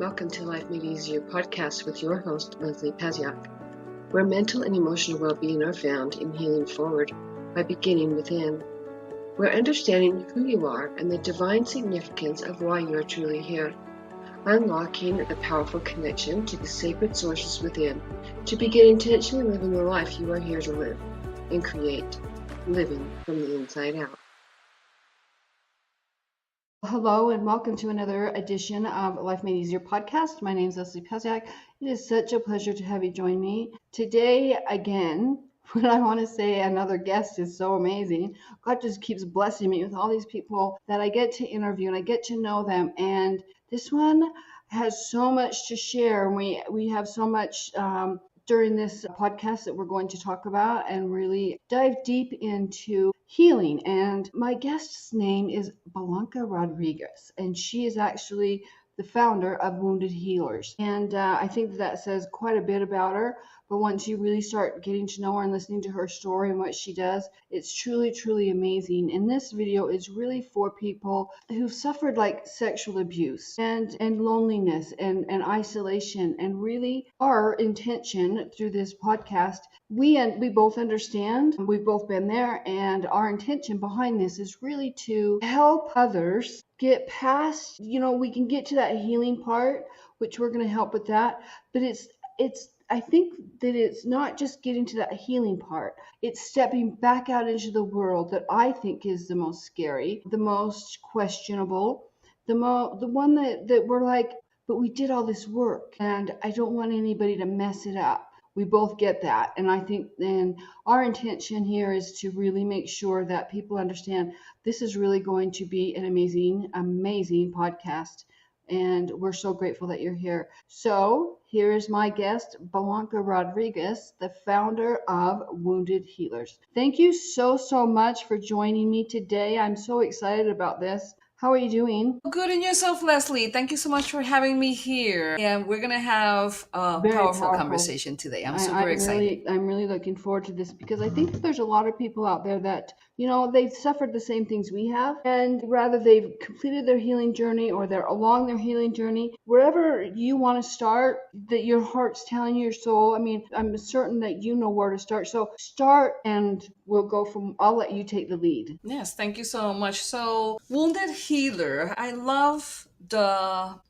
Welcome to Life Made Easier podcast with your host, Leslie Paziak, where mental and emotional well-being are found in healing forward by beginning within, where understanding who you are and the divine significance of why you are truly here, unlocking the powerful connection to the sacred sources within to begin intentionally living the life you are here to live and create, living from the inside out. Hello and welcome to another edition of Life Made Easier podcast. My name is Leslie Paziak. It is such a pleasure to have you join me. Today, again, what I want to say, another guest is so amazing. God just keeps blessing me with all these people that I get to interview and I get to know them. And this one has so much to share. We have so much during this podcast that we're going to talk about and really dive deep into healing. And my guest's name is Blanca Rodriguez, and she is actually the founder of Wounded Healers. And I think that says quite a bit about her. But once you really start getting to know her and listening to her story and what she does, it's truly, truly amazing. And this video is really for people who've suffered like sexual abuse and loneliness and isolation. And really our intention through this podcast, we both understand, we've both been there, and our intention behind this is really to help others get past, we can get to that healing part, which we're going to help with that. But I think that it's not just getting to that healing part. It's stepping back out into the world that I think is the most scary, the most questionable, the one that we're like, but we did all this work and I don't want anybody to mess it up. We both get that. And I think then our intention here is to really make sure that people understand this is really going to be an amazing, amazing podcast. And we're so grateful that you're here. So here is my guest, Blanca Rodriguez, the founder of Wounded Healers. Thank you so, so much for joining me today. I'm so excited about this. How are you doing? Good in yourself, Leslie. Thank you so much for having me here. And we're going to have a Very powerful conversation today. I'm super excited. I'm really looking forward to this because I think that there's a lot of people out there that, they've suffered the same things we have. And rather they've completed their healing journey or they're along their healing journey, wherever you want to start, that your heart's telling you, your soul. I mean, I'm certain that you know where to start. So start and I'll let you take the lead. Yes, thank you so much. So, Wounded Healer, I love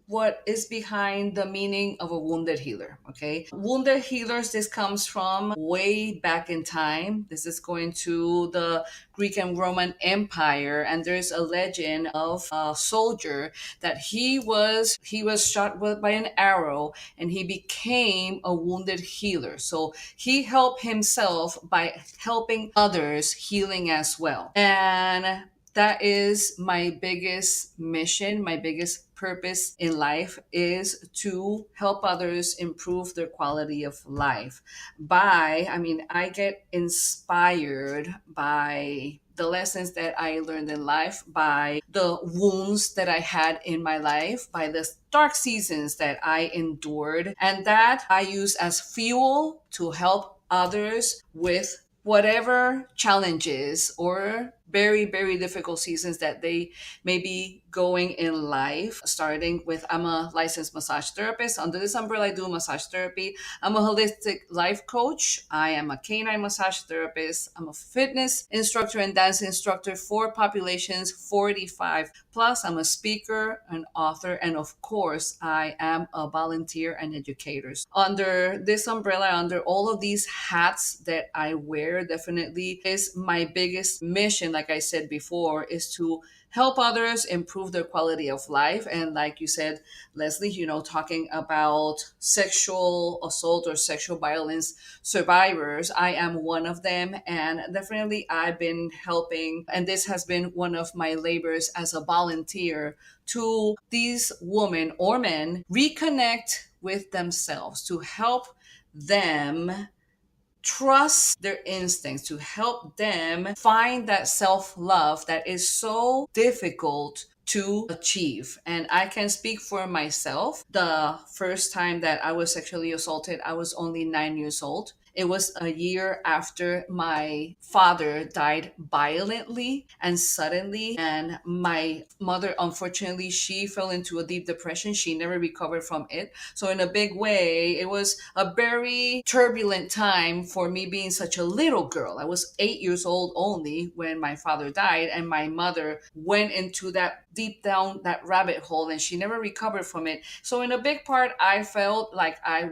what is behind the meaning of a wounded healer. Okay, wounded healers, this comes from way back in time. This is going to the Greek and Roman Empire, and there's a legend of a soldier that he was shot by an arrow and he became a wounded healer. So he helped himself by helping others, healing as well. And that is my biggest mission, my biggest purpose in life, is to help others improve their quality of life. I get inspired by the lessons that I learned in life, by the wounds that I had in my life, by the dark seasons that I endured, and that I use as fuel to help others with whatever challenges or very, very difficult seasons that they may be going in life. Starting with, I'm a licensed massage therapist. Under this umbrella, I do massage therapy. I'm a holistic life coach. I am a canine massage therapist. I'm a fitness instructor and dance instructor for populations 45 plus. I'm a speaker, an author, and of course, I am a volunteer and educator. Under this umbrella, under all of these hats that I wear, definitely is my biggest mission, like I said before, is to help others improve their quality of life. And like you said, Leslie, talking about sexual assault or sexual violence survivors, I am one of them. And definitely I've been helping, and this has been one of my labors as a volunteer, to these women or men reconnect with themselves, to help them trust their instincts, to help them find that self-love that is so difficult to achieve. And I can speak for myself. The first time that I was sexually assaulted, I was only 9 years old. It was a year after my father died violently and suddenly. And my mother, unfortunately, she fell into a deep depression. She never recovered from it. So, in a big way, it was a very turbulent time for me being such a little girl. I was 8 years old only when my father died, and my mother went into that deep down that rabbit hole and she never recovered from it. So in a big part, I felt like I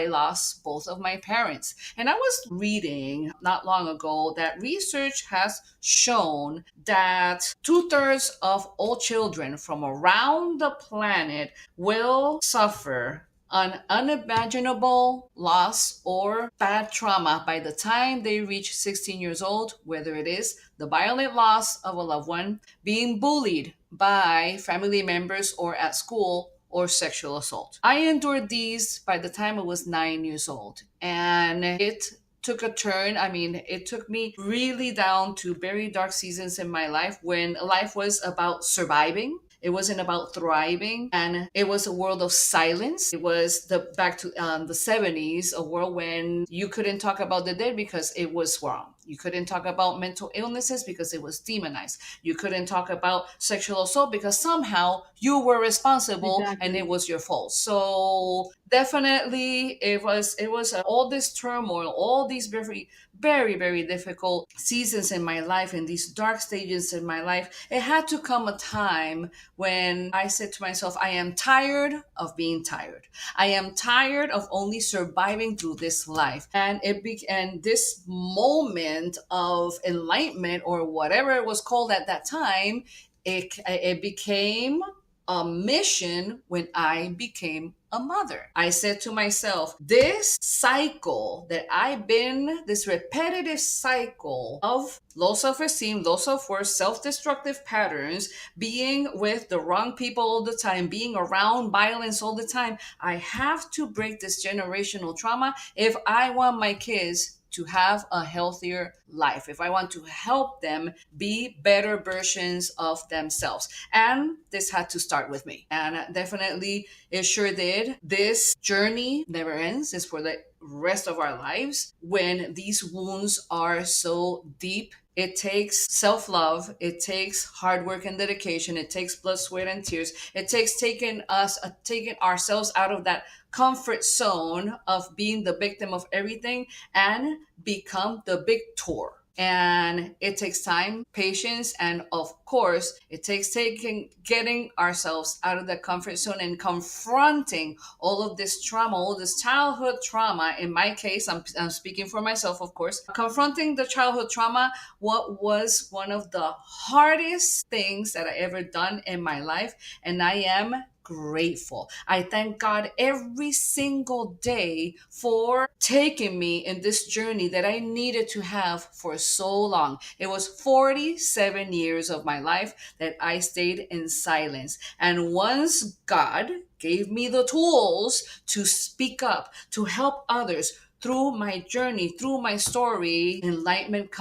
lost both of my parents. And I was reading not long ago that research has shown that 2/3 of all children from around the planet will suffer an unimaginable loss or bad trauma by the time they reach 16 years old, whether it is the violent loss of a loved one, being bullied by family members or at school, or sexual assault. I endured these by the time I was 9 years old, and it took a turn. I mean, it took me really down to very dark seasons in my life when life was about surviving. It wasn't about thriving, and it was a world of silence. It was the back to the 70s, a world when you couldn't talk about the dead because it was wrong. You couldn't talk about mental illnesses because it was demonized. You couldn't talk about sexual assault because somehow you were responsible. Exactly. And it was your fault. So definitely it was all this turmoil, all these very very very difficult seasons in my life, and these dark stages in my life. It had to come a time when I said to myself, I am tired of being tired. I am tired of only surviving through this life. And and this moment of enlightenment, or whatever it was called at that time, it became a mission when I became a mother. I said to myself, this cycle that I've been, this repetitive cycle of low self esteem, low self worth, self destructive patterns, being with the wrong people all the time, being around violence all the time, I have to break this generational trauma if I want my kids to have a healthier life, if I want to help them be better versions of themselves. And this had to start with me. And definitely it sure did. This journey never ends. It's for the rest of our lives. When these wounds are so deep, it takes self-love, it takes hard work and dedication, it takes blood, sweat, and tears. It takes taking ourselves out of that comfort zone of being the victim of everything and become the victor. And it takes time, patience, and of course, it takes getting ourselves out of the comfort zone and confronting all of this trauma, all this childhood trauma. In my case, I'm speaking for myself, of course. Confronting the childhood trauma, what was one of the hardest things that I ever done in my life, and I am grateful. I thank God every single day for taking me in this journey that I needed to have for so long. It was 47 years of my life that I stayed in silence. And once God gave me the tools to speak up, to help others, through my journey, through my story, enlightenment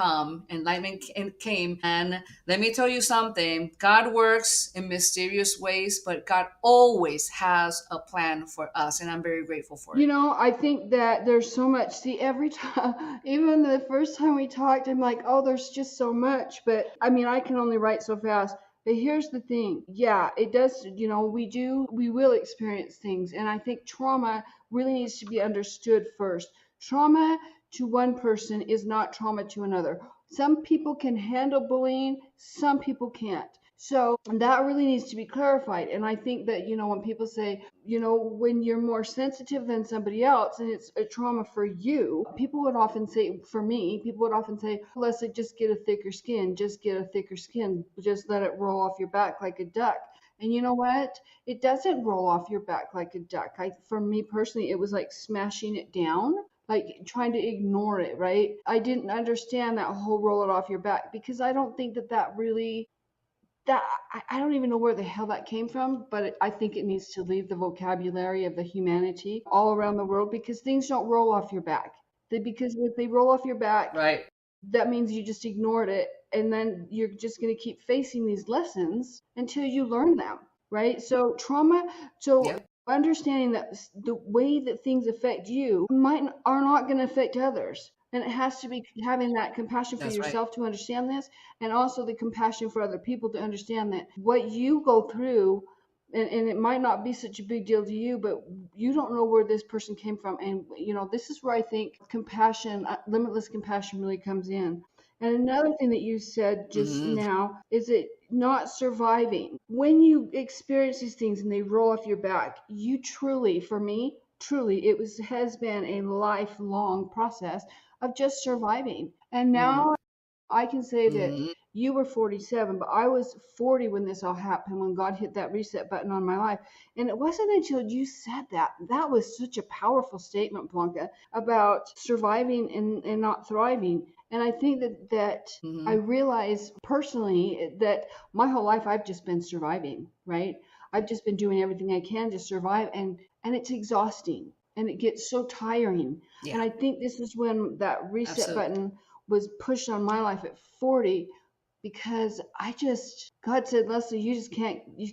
came. And let me tell you something, God works in mysterious ways, but God always has a plan for us, and I'm very grateful for it. You know, I think that there's so much. See, every time, even the first time we talked, I'm like, oh, there's just so much. But I mean, I can only write so fast. But here's the thing. Yeah, it does, we will experience things. And I think trauma really needs to be understood first. Trauma to one person is not trauma to another. Some people can handle bullying, some people can't. So that really needs to be clarified. And I think that, when people say, when you're more sensitive than somebody else and it's a trauma for you, people would often say, Leslie, just get a thicker skin, just let it roll off your back like a duck. And you know what? It doesn't roll off your back like a duck. For me personally, it was like smashing it down, like trying to ignore it, right? I didn't understand that whole roll it off your back because I don't think that really that I don't even know where the hell that came from, but I think it needs to leave the vocabulary of the humanity all around the world because things don't roll off your back. Because if they roll off your back, Right. that means you just ignored it, and then you're just going to keep facing these lessons until you learn them, right? So trauma, Yep. understanding that the way that things affect you are not going to affect others. And it has to be having that compassion for That's right. yourself to understand this, and also the compassion for other people to understand that what you go through, and it might not be such a big deal to you, but you don't know where this person came from. And, this is where I think compassion, limitless compassion really comes in. And another thing that you said just Mm-hmm. now is it not surviving. When you experience these things and they roll off your back, you truly, for me, truly, has been a lifelong process of just surviving. And Mm-hmm. now I can say that Mm-hmm. you were 47, but I was 40 when this all happened, when God hit that reset button on my life. And it wasn't until you said that. That was such a powerful statement, Blanca, about surviving and not thriving. And I think that I Mm-hmm. realize personally that my whole life I've just been surviving, right? I've just been doing everything I can to survive, and it's exhausting and it gets so tiring. Yeah, And I think this is when that reset absolutely. button was pushed on my life at 40, because God said, Leslie, you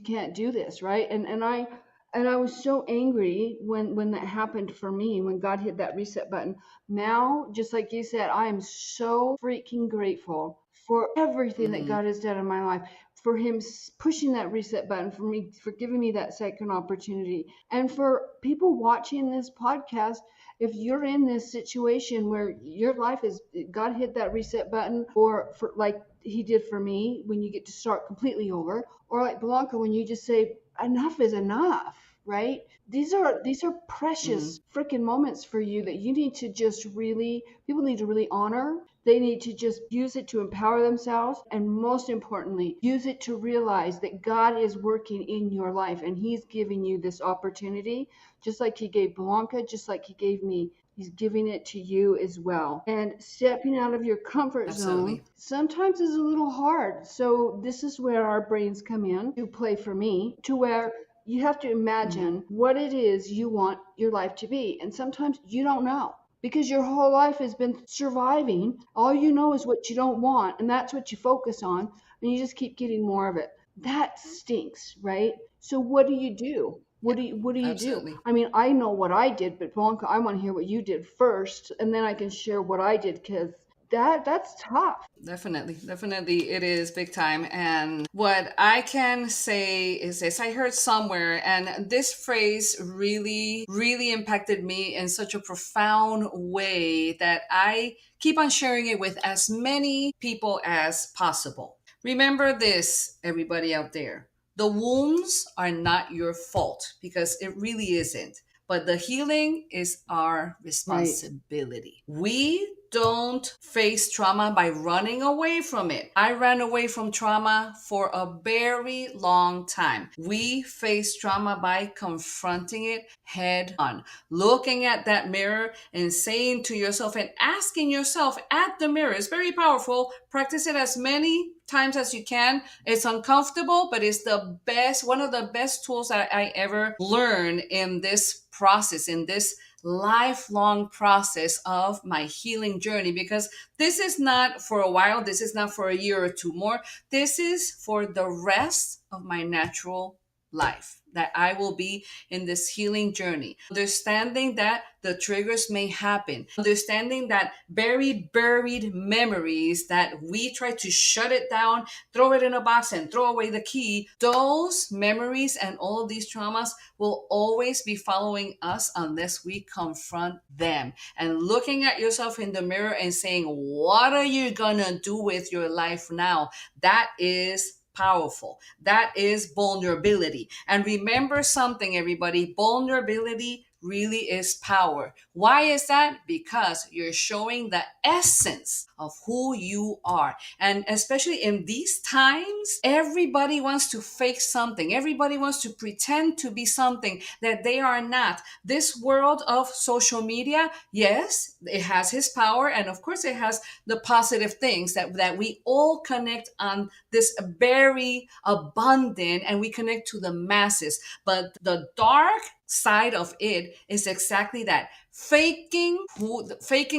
can't do this, right? And I was so angry when that happened for me, when God hit that reset button. Now, just like you said, I am so freaking grateful for everything that Mm-hmm. God has done in my life, for him pushing that reset button for me, for giving me that second opportunity. And for people watching this podcast, if you're in this situation where your life is, God hit that reset button, or for like he did for me, when you get to start completely over, or like Blanca, when you just say enough is enough, right? These are Mm-hmm. precious freaking moments for you that you need to just really, people need to really honor. They need to just use it to empower themselves, and most importantly, use it to realize that God is working in your life and he's giving you this opportunity, just like he gave Blanca, just like he gave me. He's giving it to you as well. And stepping out of your comfort zone Absolutely. sometimes is a little hard. So this is where our brains come in to play for me, to where you have to Mm-hmm. imagine what it is you want your life to be. And sometimes you don't know, because your whole life has been surviving. All you know is what you don't want, and that's what you focus on, and you just keep getting more of it. That stinks, right? So what do you do? Yeah, What do you do? absolutely. I mean, I know what I did, but Blanca, I want to hear what you did first, and then I can share what I did, because that's tough. Definitely, definitely, it is big time. And what I can say is this: I heard somewhere, and this phrase really, really impacted me in such a profound way that I keep on sharing it with as many people as possible. Remember this, everybody out there: the wounds are not your fault, because it really isn't. But the healing is our Right. responsibility. We don't face trauma by running away from it. I ran away from trauma for a very long time. We face trauma by confronting it head on, looking at that mirror and saying to yourself and asking yourself at the mirror. It's very powerful. Practice it as many times as you can. It's uncomfortable, but it's the best, one of the best tools that I ever learned in this process, in this lifelong process of my healing journey. Because this is not for a while, this is not for a year or two more, this is for the rest of my natural life, that I will be in this healing journey. Understanding that the triggers may happen, understanding that buried memories that we try to shut it down, throw it in a box and throw away the key, those memories and all of these traumas will always be following us unless we confront them. And looking at yourself in the mirror and saying, what are you gonna do with your life now? That is powerful. That is vulnerability. And remember something, everybody: vulnerability really is power. Why is that? Because you're showing the essence of who you are. And especially in these times, everybody wants to fake something. Everybody wants to pretend to be something that they are not. This world of social media, yes, it has its power. And of course, it has the positive things that we all connect on this very abundant, and we connect to the masses. But the dark side of it is exactly that: faking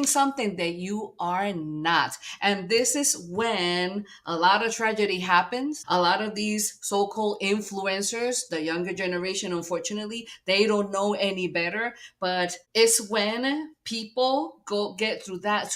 something that you are not. And this is when a lot of tragedy happens. A lot of these so-called influencers, the younger generation, unfortunately, they don't know any better. But it's when people go get through that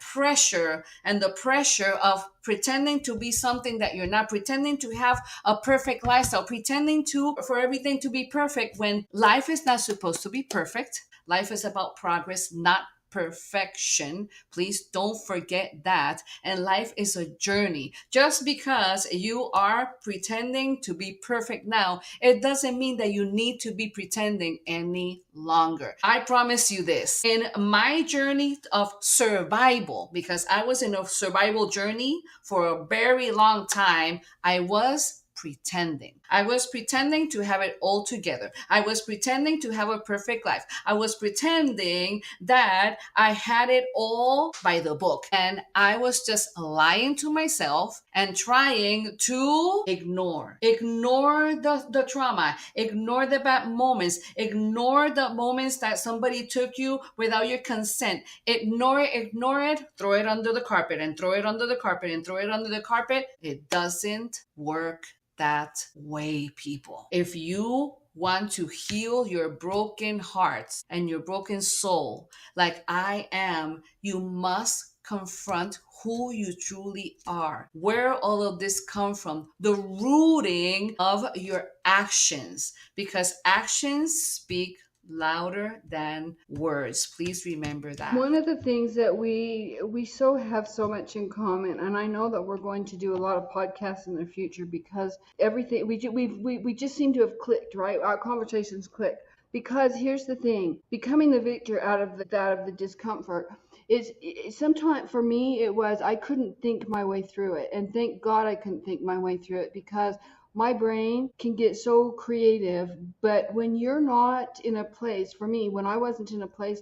pressure, and the pressure of pretending to be something that you're not, pretending to have a perfect lifestyle, pretending to for everything to be perfect, when life is not supposed to be perfect. Life is about progress, not perfection. Please don't forget that. And life is a journey. Just because you are pretending to be perfect now, it doesn't mean that you need to be pretending any longer. I promise you this. In my journey of survival, because I was in a survival journey for a very long time, I was pretending. I was pretending to have it all together. I was pretending to have a perfect life. I was pretending that I had it all by the book. And I was just lying to myself and trying to ignore the trauma, ignore the bad moments, ignore the moments that somebody took you without your consent. Ignore it, throw it under the carpet and throw it under the carpet and throw it under the carpet. It doesn't work that way, people. If you want to heal your broken hearts and your broken soul, like I am, you must confront who you truly are, where all of this come from, the rooting of your actions, because actions speak louder than words. Please remember that. One of the things that we so have so much in common, and I know that we're going to do a lot of podcasts in the future because everything we just seem to have clicked, right? Our conversations click. Because here's the thing: becoming the victor out of the discomfort is sometimes for me it was I couldn't think my way through it, and thank God I couldn't think my way through it because my brain can get so creative, but when you're not in a place, for me, when I wasn't in a place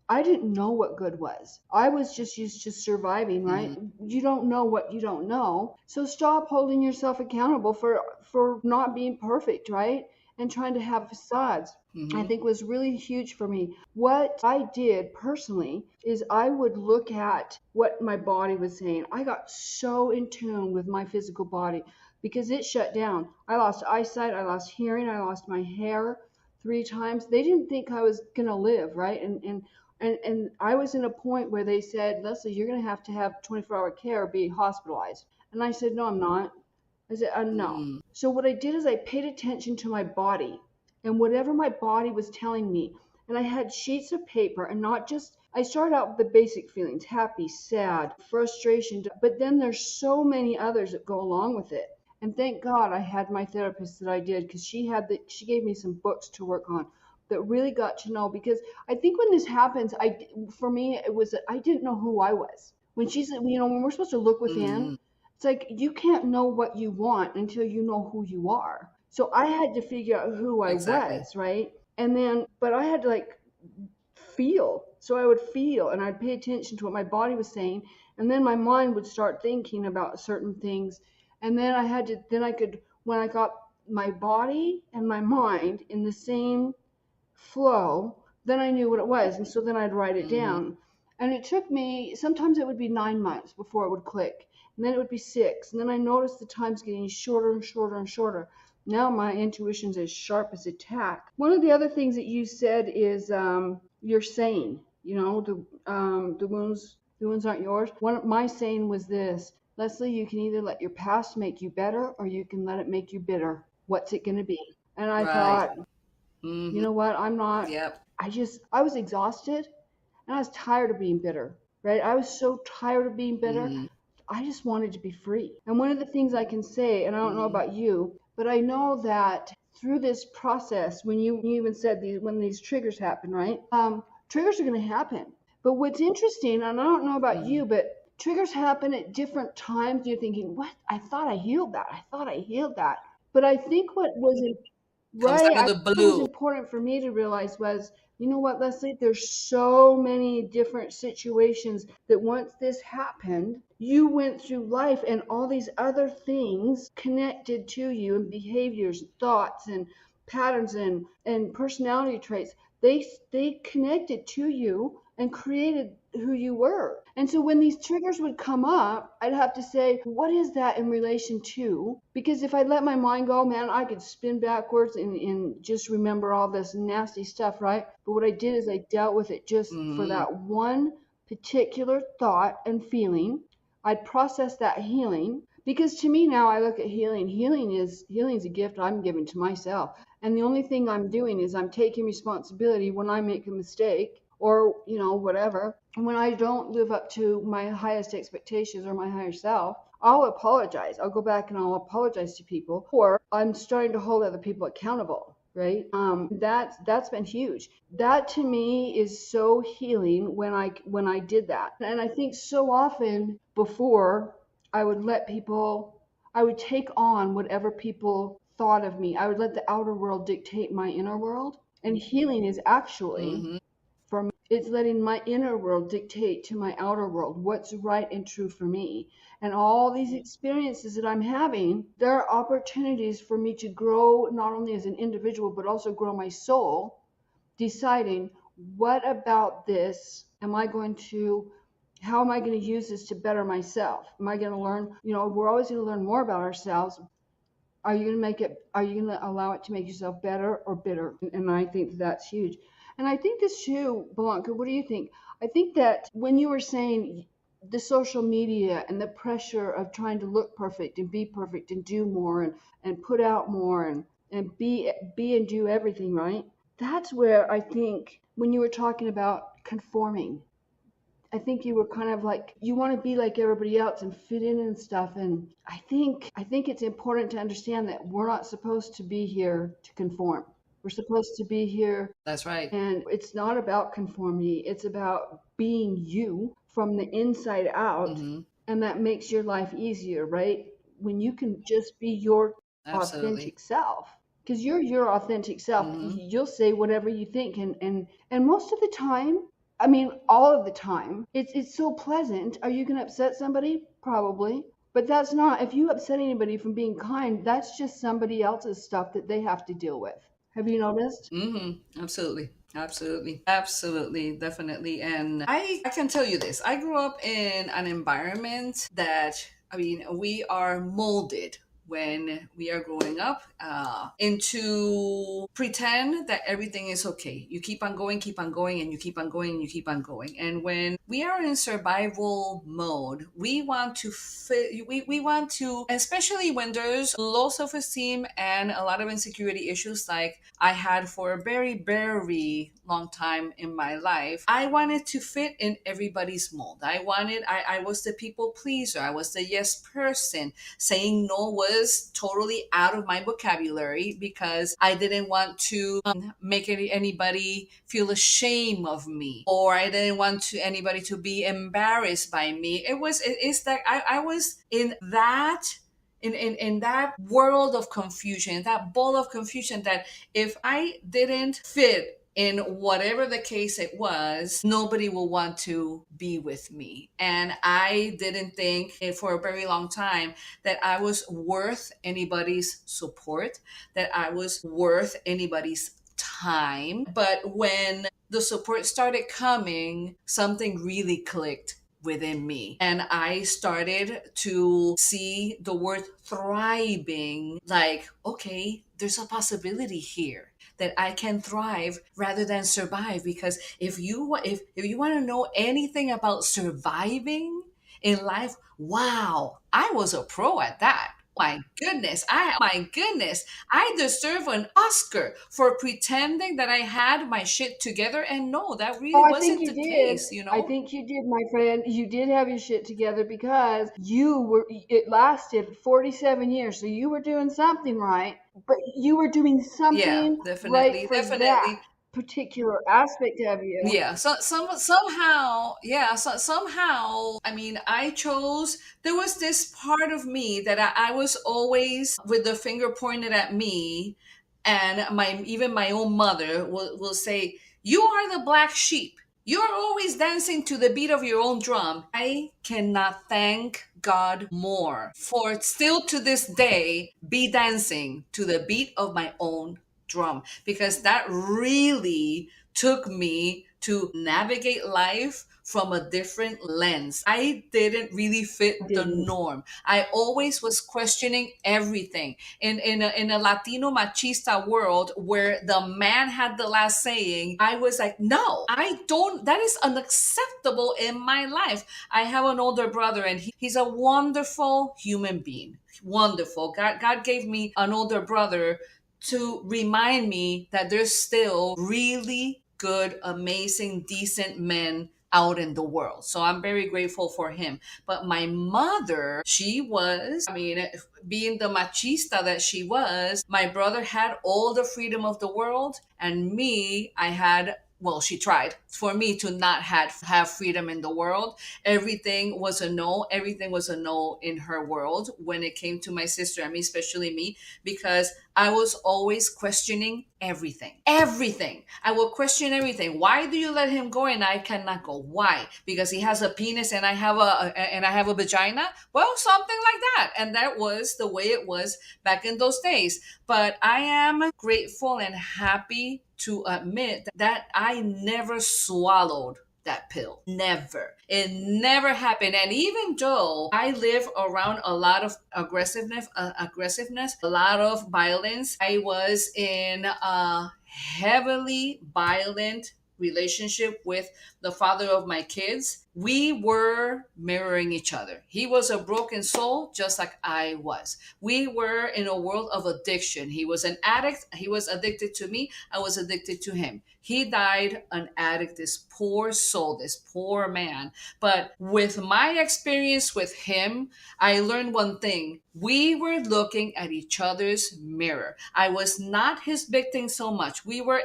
I didn't know what good was. I was just used to surviving, right? Mm-hmm. You don't know what you don't know. So stop holding yourself accountable for not being perfect, right? And trying to have facades. Mm-hmm. I think was really huge for me. What I did personally is I would look at what my body was saying. I got so in tune with my physical body because it shut down. I lost eyesight, I lost hearing, I lost my hair 3 times. They didn't think I was going to live, right? And I was in a point where they said, Leslie, you're going to have 24-hour care or be hospitalized. And I said, no, I'm not. I said, no. Mm. So what I did is I paid attention to my body and whatever my body was telling me. And I had sheets of paper and not just, I started out with the basic feelings, happy, sad, frustration, but then there's so many others that go along with it. And thank God I had my therapist that I did because she gave me some books to work on that really got to know, because I think when this happens, for me, it was that I didn't know who I was. When she said, when we're supposed to look within, it's like you can't know what you want until you know who you are. So I had to figure out who I was, right? And then, but I had to feel. So I would feel and I'd pay attention to what my body was saying. And then my mind would start thinking about certain things. And then when I got my body and my mind in the same flow, then I knew what it was. And so then I'd write it down. And it took me, sometimes it would be 9 months before it would click. And then it would be 6. And then I noticed the times getting shorter and shorter and shorter. Now my intuition's as sharp as a tack. One of the other things that you said is your saying, the wounds aren't yours. My saying was this: Leslie, you can either let your past make you better or you can let it make you bitter. What's it going to be? And I thought, you know what? I'm not. Yep. I was exhausted and I was tired of being bitter, right? I was so tired of being bitter. I just wanted to be free. And one of the things I can say, and I don't know about you, but I know that through this process, when you even said when these triggers happen, right? Triggers are going to happen. But what's interesting, and I don't know about you, but triggers happen at different times. You're thinking, what? I thought I healed that. But I think what was important for me to realize was, you know what, Leslie, there's so many different situations that once this happened, you went through life and all these other things connected to you and behaviors, thoughts and patterns and personality traits They connected to you and created who you were. And so when these triggers would come up, I'd have to say, what is that in relation to? Because if I let my mind go, man, I could spin backwards and just remember all this nasty stuff, right? But what I did is I dealt with it just for Mm-hmm. that one particular thought and feeling. I'd process that healing, because to me now I look at healing. Healing is a gift I'm giving to myself. And the only thing I'm doing is I'm taking responsibility when I make a mistake, or, whatever. And when I don't live up to my highest expectations or my higher self, I'll apologize. I'll go back and I'll apologize to people, or I'm starting to hold other people accountable. Right? That's been huge. That to me is so healing when I did that. And I think so often before I would let people, I would take on whatever people thought of me. I would let the outer world dictate my inner world. And healing is actually, Mm-hmm. for me, it's letting my inner world dictate to my outer world what's right and true for me. And all these experiences that I'm having, there are opportunities for me to grow not only as an individual, but also grow my soul, deciding what about this am I going to, how am I going to use this to better myself? Am I going to learn? We're always going to learn more about ourselves. Are you going to allow it to make yourself better or bitter? And I think that's huge. And I think this too, Blanca, what do you think? I think that when you were saying the social media and the pressure of trying to look perfect and be perfect and do more and put out more and be and do everything right, that's where I think when you were talking about conforming, I think you were kind of like you want to be like everybody else and fit in and stuff. And I think it's important to understand that we're not supposed to be here to conform. We're supposed to be here, That's right. and it's not about conformity. It's about being you from the inside out, Mm-hmm. and that makes your life easier, right? When you can just be your Absolutely. authentic self. Because you're your authentic self. Mm-hmm. You'll say whatever you think, and most of the time, I mean, all of the time, it's so pleasant. Are you going to upset somebody? Probably. But that's not, if you upset anybody from being kind, that's just somebody else's stuff that they have to deal with. Have you noticed? Mm-hmm. Absolutely. Absolutely. Absolutely. Definitely. And I can tell you this. I grew up in an environment that, I mean, we are molded when we are growing up into pretend that everything is okay. You keep on going, and you keep on going, and you keep on going. And when we are in survival mode, we want to fit, we want to, especially when there's low self-esteem and a lot of insecurity issues like I had for a very, very long time in my life. I wanted to fit in everybody's mold. I was the people pleaser. I was the yes person. Saying no was totally out of my vocabulary because I didn't want to make anybody feel ashamed of me, or I didn't want anybody to be embarrassed by me. It's that I was in that world of confusion, that ball of confusion, that if I didn't fit in whatever the case it was, nobody will want to be with me. And I didn't think for a very long time that I was worth anybody's support, that I was worth anybody's time. But when the support started coming, something really clicked within me. And I started to see the word thriving like, okay, there's a possibility here that I can thrive rather than survive. Because if you want to know anything about surviving in life, wow, I was a pro at that. My goodness, I deserve an Oscar for pretending that I had my shit together. And no, that Oh, really I think wasn't you the did. case, you I know? think you did, my friend. You did have your shit together because it lasted 47 years. So you were doing something right, but you were doing Yeah, something right definitely, for that definitely. particular aspect of you. Yeah, so somehow, yeah, so somehow, I mean, I chose. There was this part of me that I was always with the finger pointed at me, and my even my own mother will say, "You are the black sheep. You're always dancing to the beat of your own drum." I cannot thank God more for still to this day be dancing to the beat of my own drum, because that really took me to navigate life from a different lens. I didn't really fit the Didn't. norm. I always was questioning everything. In a Latino machista world where the man had the last saying, I was like, no, I don't, that is unacceptable in my life. I have an older brother, and he's a wonderful human being. Wonderful. God gave me an older brother to remind me that there's still really good, amazing, decent men out in the world. So I'm very grateful for him. But my mother, she was, I mean, being the machista that she was, my brother had all the freedom of the world, and me, I had, well, she tried for me to not have freedom in the world. Everything was a no. Everything was a no in her world when it came to my sister and me, especially me, because I was always questioning everything. Everything. I will question everything. Why do you let him go and I cannot go? Why? Because he has a penis and I have a vagina? Well, something like that. And that was the way it was back in those days. But I am grateful and happy to admit that I never swallowed that pill. Never. It never happened. And even though I live around a lot of aggressiveness, a lot of violence, I was in a heavily violent relationship with the father of my kids. We were mirroring each other. He was a broken soul just like I was. We were in a world of addiction. He was an addict. He was addicted to me. I was addicted to him. He died an addict, this poor soul, this poor man. But with my experience with him, I learned one thing. We were looking at each other's mirror. I was not his victim so much. We were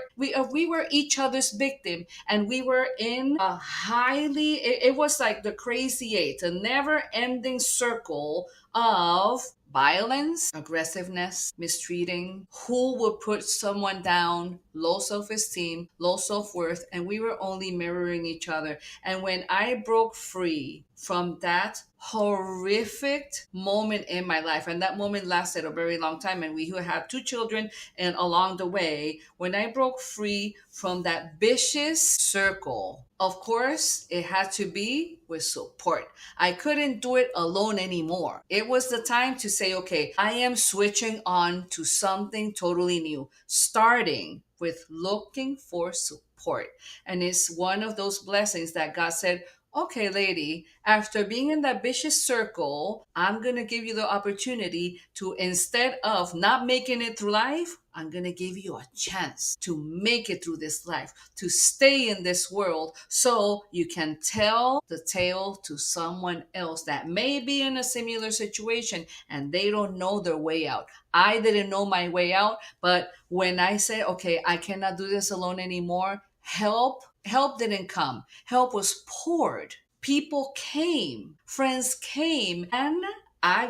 each other's victim, and we were in a highly, it was like the crazy eight, a never ending circle of violence, aggressiveness, mistreating, who would put someone down, low self-esteem, low self-worth, and we were only mirroring each other. And when I broke free from that horrific moment in my life, and that moment lasted a very long time, and we had 2 children, and along the way, when I broke free from that vicious circle, of course, it had to be with support. I couldn't do it alone anymore. It was the time to say, okay, I am switching on to something totally new, starting with looking for support. And it's one of those blessings that God said, okay, lady, after being in that vicious circle, I'm going to give you the opportunity to, instead of not making it through life, I'm going to give you a chance to make it through this life, to stay in this world so you can tell the tale to someone else that may be in a similar situation and they don't know their way out. I didn't know my way out, but when I said, okay, I cannot do this alone anymore, help didn't come. Help was poured. People came, friends came, and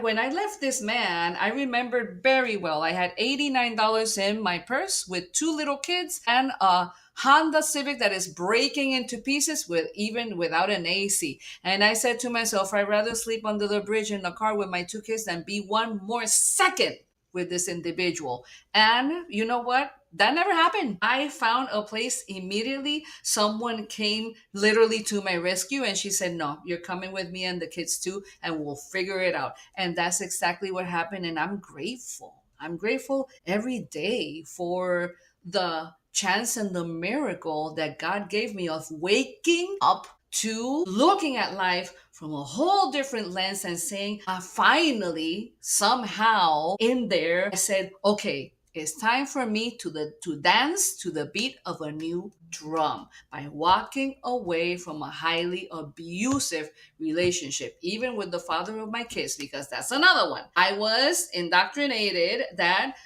when I left this man, I remembered very well. I had $89 in my purse with 2 little kids and a Honda Civic that is breaking into pieces even without an AC. And I said to myself, I'd rather sleep under the bridge in the car with my 2 kids than be one more second with this individual. And you know what? That never happened. I found a place immediately. Someone came literally to my rescue and she said, no, you're coming with me and the kids too, and we'll figure it out. And that's exactly what happened. And I'm grateful. I'm grateful every day for the chance and the miracle that God gave me of waking up to looking at life from a whole different lens and saying, I finally, somehow in there, I said, okay, it's time for me to dance to the beat of a new drum by walking away from a highly abusive relationship, even with the father of my kids, because that's another one. I was indoctrinated that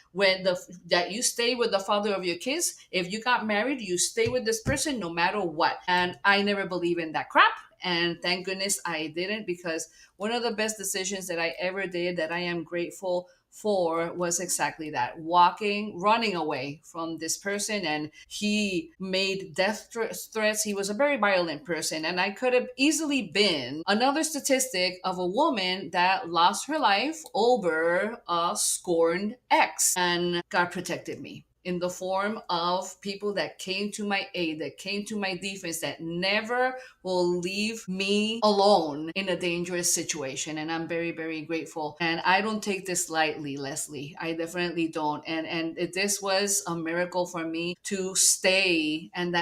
that you stay with the father of your kids. If you got married, you stay with this person no matter what. And I never believe in that crap. And thank goodness I didn't, because one of the best decisions that I ever did that I am grateful for was exactly that, running away from this person. And he made death threats. He was a very violent person. And I could have easily been another statistic of a woman that lost her life over a scorned ex. And God protected me. in the form of people that came to my aid, that came to my defense, that never will leave me alone in a dangerous situation. And I'm very, very grateful. And I don't take this lightly, Leslie. I definitely don't. And this was a miracle for me to stay, and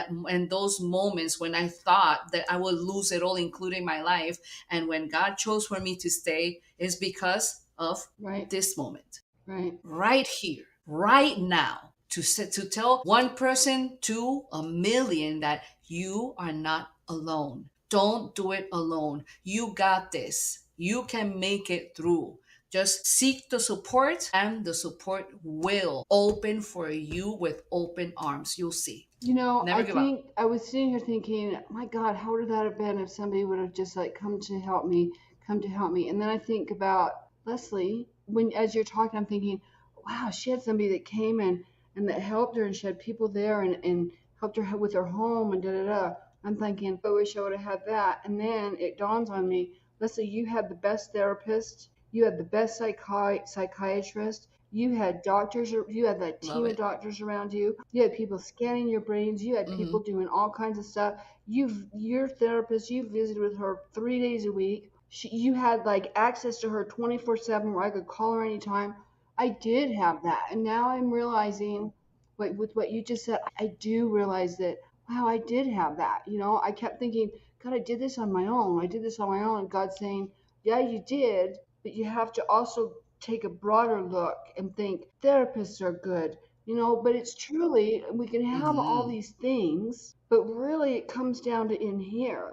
those moments when I thought that I would lose it all, including my life. And when God chose for me to stay, is because of Right. this moment, Right. right here, right now, to tell one person to a million that you are not alone. Don't do it alone. You got this. You can make it through. Just seek the support, and the support will open for you with open arms. You'll see. Never I give up. think I was sitting here thinking, my God, how would that have been if somebody would have just like come to help me, come to help me? And then I think about Leslie, when as you're talking, I'm thinking, wow, she had somebody that came and that helped her, and she had people there and helped her with her home and da da da. I'm thinking, I wish I would have had that. And then it dawns on me, Leslie, you had the best therapist, you had the best psychiatrist. You had doctors, you had that Love team of it. doctors around you. You had people scanning your brains. You had Mm-hmm. people doing all kinds of stuff. Your therapist, you visited with her 3 days a week. You had like access to her 24/7 where I could call her anytime. I did have that. And now I'm realizing, with what you just said, I do realize that, wow, I did have that. I kept thinking, God, I did this on my own. I did this on my own. And God's saying, yeah, you did, but you have to also take a broader look and think therapists are good, but it's truly, we can have all Mm-hmm. these things, but really it comes down to in here.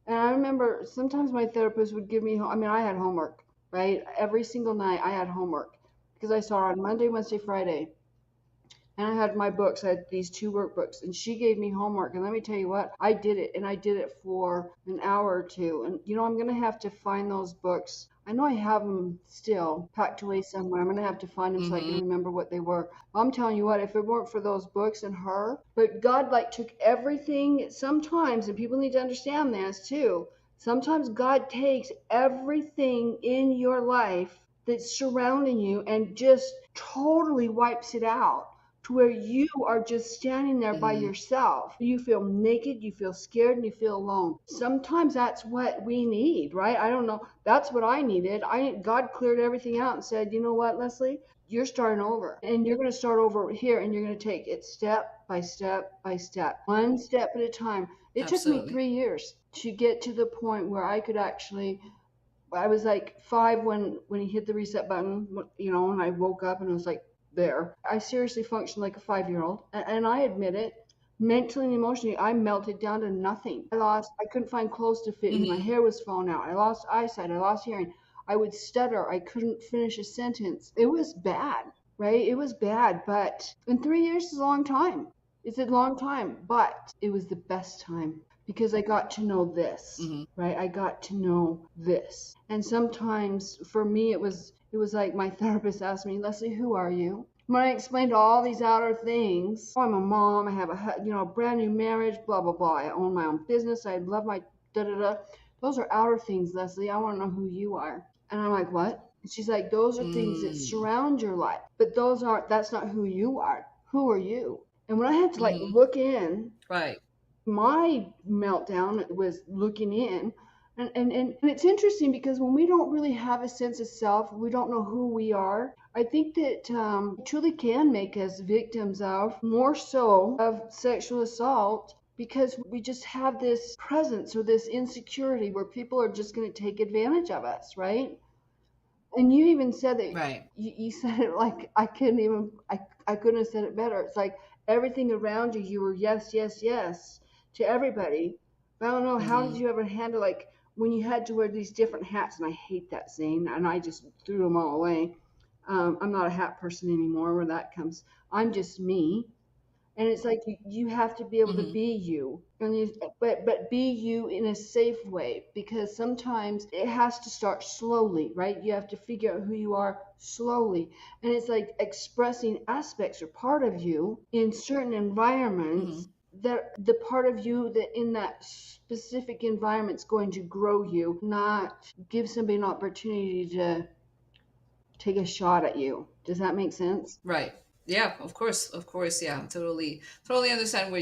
And I remember sometimes my therapist would give me, I mean, I had homework, right? Every single night I had homework because I saw her on Monday, Wednesday, Friday. And I had my books. I had these two workbooks, and she gave me homework. And let me tell you what, I did it, and I did it for an hour or two. And I'm gonna have to find those books. I know I have them still packed away somewhere. I'm gonna have to find them so I can Mm-hmm. remember what they were. I'm telling you what, if it weren't for those books and her, but God like took everything sometimes, and people need to understand this too. Sometimes God takes everything in your life that's surrounding you and just totally wipes it out to where you are just standing there by Mm-hmm. yourself. You feel naked, you feel scared, and you feel alone. Sometimes that's what we need, right? I don't know. That's what I needed. God cleared everything out and said, you know what, Leslie? You're starting over. And you're going to start over here, and you're going to take it step by step by step, one step at a time. It took me Absolutely. 3 years to get to the point where I could actually, I was like 5 when he hit the reset button, and I woke up and it was like there. I seriously functioned like a 5-year-old, and I admit it. Mentally and emotionally, I melted down to nothing. I couldn't find clothes to fit me. My Mm-hmm. hair was falling out. I lost eyesight. I lost hearing. I would stutter. I couldn't finish a sentence. It was bad, right? It was bad, but in 3 years is a long time. It's a long time, but it was the best time because I got to know this, Mm-hmm. right? I got to know this. And sometimes for me it was like my therapist asked me, Leslie, who are you? When I explained all these outer things, oh, I'm a mom, I have a brand new marriage, blah blah blah. I own my own business, I love my da da da. Those are outer things, Leslie. I want to know who you are. And I'm like, what? And she's like, those are things that Mm-hmm. surround your life, but that's not who you are. Who are you? And when I had to like Mm-hmm. look in, Right. my meltdown was looking in. And it's interesting because when we don't really have a sense of self, we don't know who we are. I think that it truly can make us victims of, more so, of sexual assault because we just have this presence or this insecurity where people are just going to take advantage of us, right? And you even said that Right. you said it like I couldn't have said it better. It's like everything around you, you were yes, yes, yes to everybody. But I don't know, how did Mm-hmm. you ever handle like when you had to wear these different hats? And I hate that saying, and I just threw them all away. I'm not a hat person anymore. Where that comes, I'm just me. And it's like you have to be able to Mm-hmm. be you, and but be you in a safe way, because sometimes it has to start slowly, right? You have to figure out who you are slowly, and it's like expressing aspects or part of you in certain Mm-hmm. environments, that the part of you that in that specific environment is going to grow you, not give somebody an opportunity to take a shot at you. Does that make sense? Right. Yeah, of course, yeah, totally understand where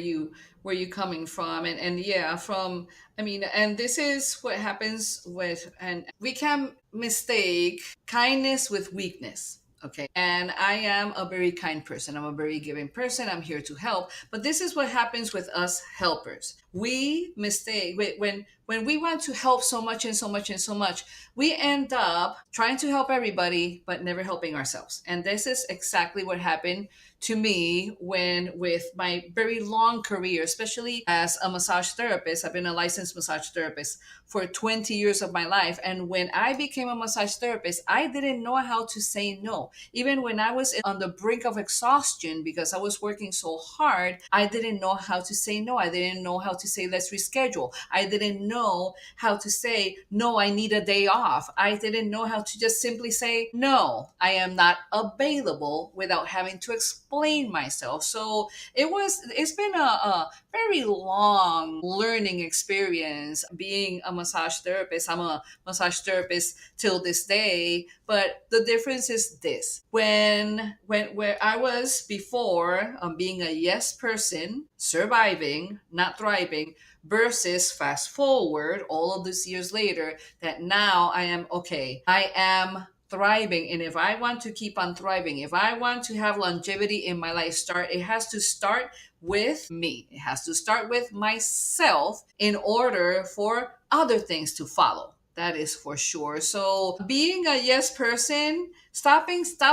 you coming from, and yeah, from, I mean, and this is what happens with, and we can mistake kindness with weakness. Okay, and I am a very kind person. I'm a very giving person. I'm here to help. But this is what happens with us helpers. We mistake when we want to help so much and so much and so much, we end up trying to help everybody but never helping ourselves. And this is exactly what happened to me when, with my very long career, especially as a massage therapist. I've been a licensed massage therapist for 20 years of my life, and when I became a massage therapist, I didn't know how to say no. Even when I was on the brink of exhaustion because I was working so hard, I didn't know how to say no. I didn't know how to say let's reschedule. I didn't know how to say no, I need a day off. I didn't know how to just simply say no, I am not available, without having to explain myself. So it's been a very long learning experience being a massage therapist. I'm a massage therapist till this day, but the difference is this: when where I was before, being a yes person, surviving, not thriving, versus fast forward all of these years later, that now I am okay, I am thriving. And if I want to keep on thriving, if I want to have longevity in my life, it has to start with me. It has to start with myself in order for other things to follow. That is for sure. So being a yes person, stop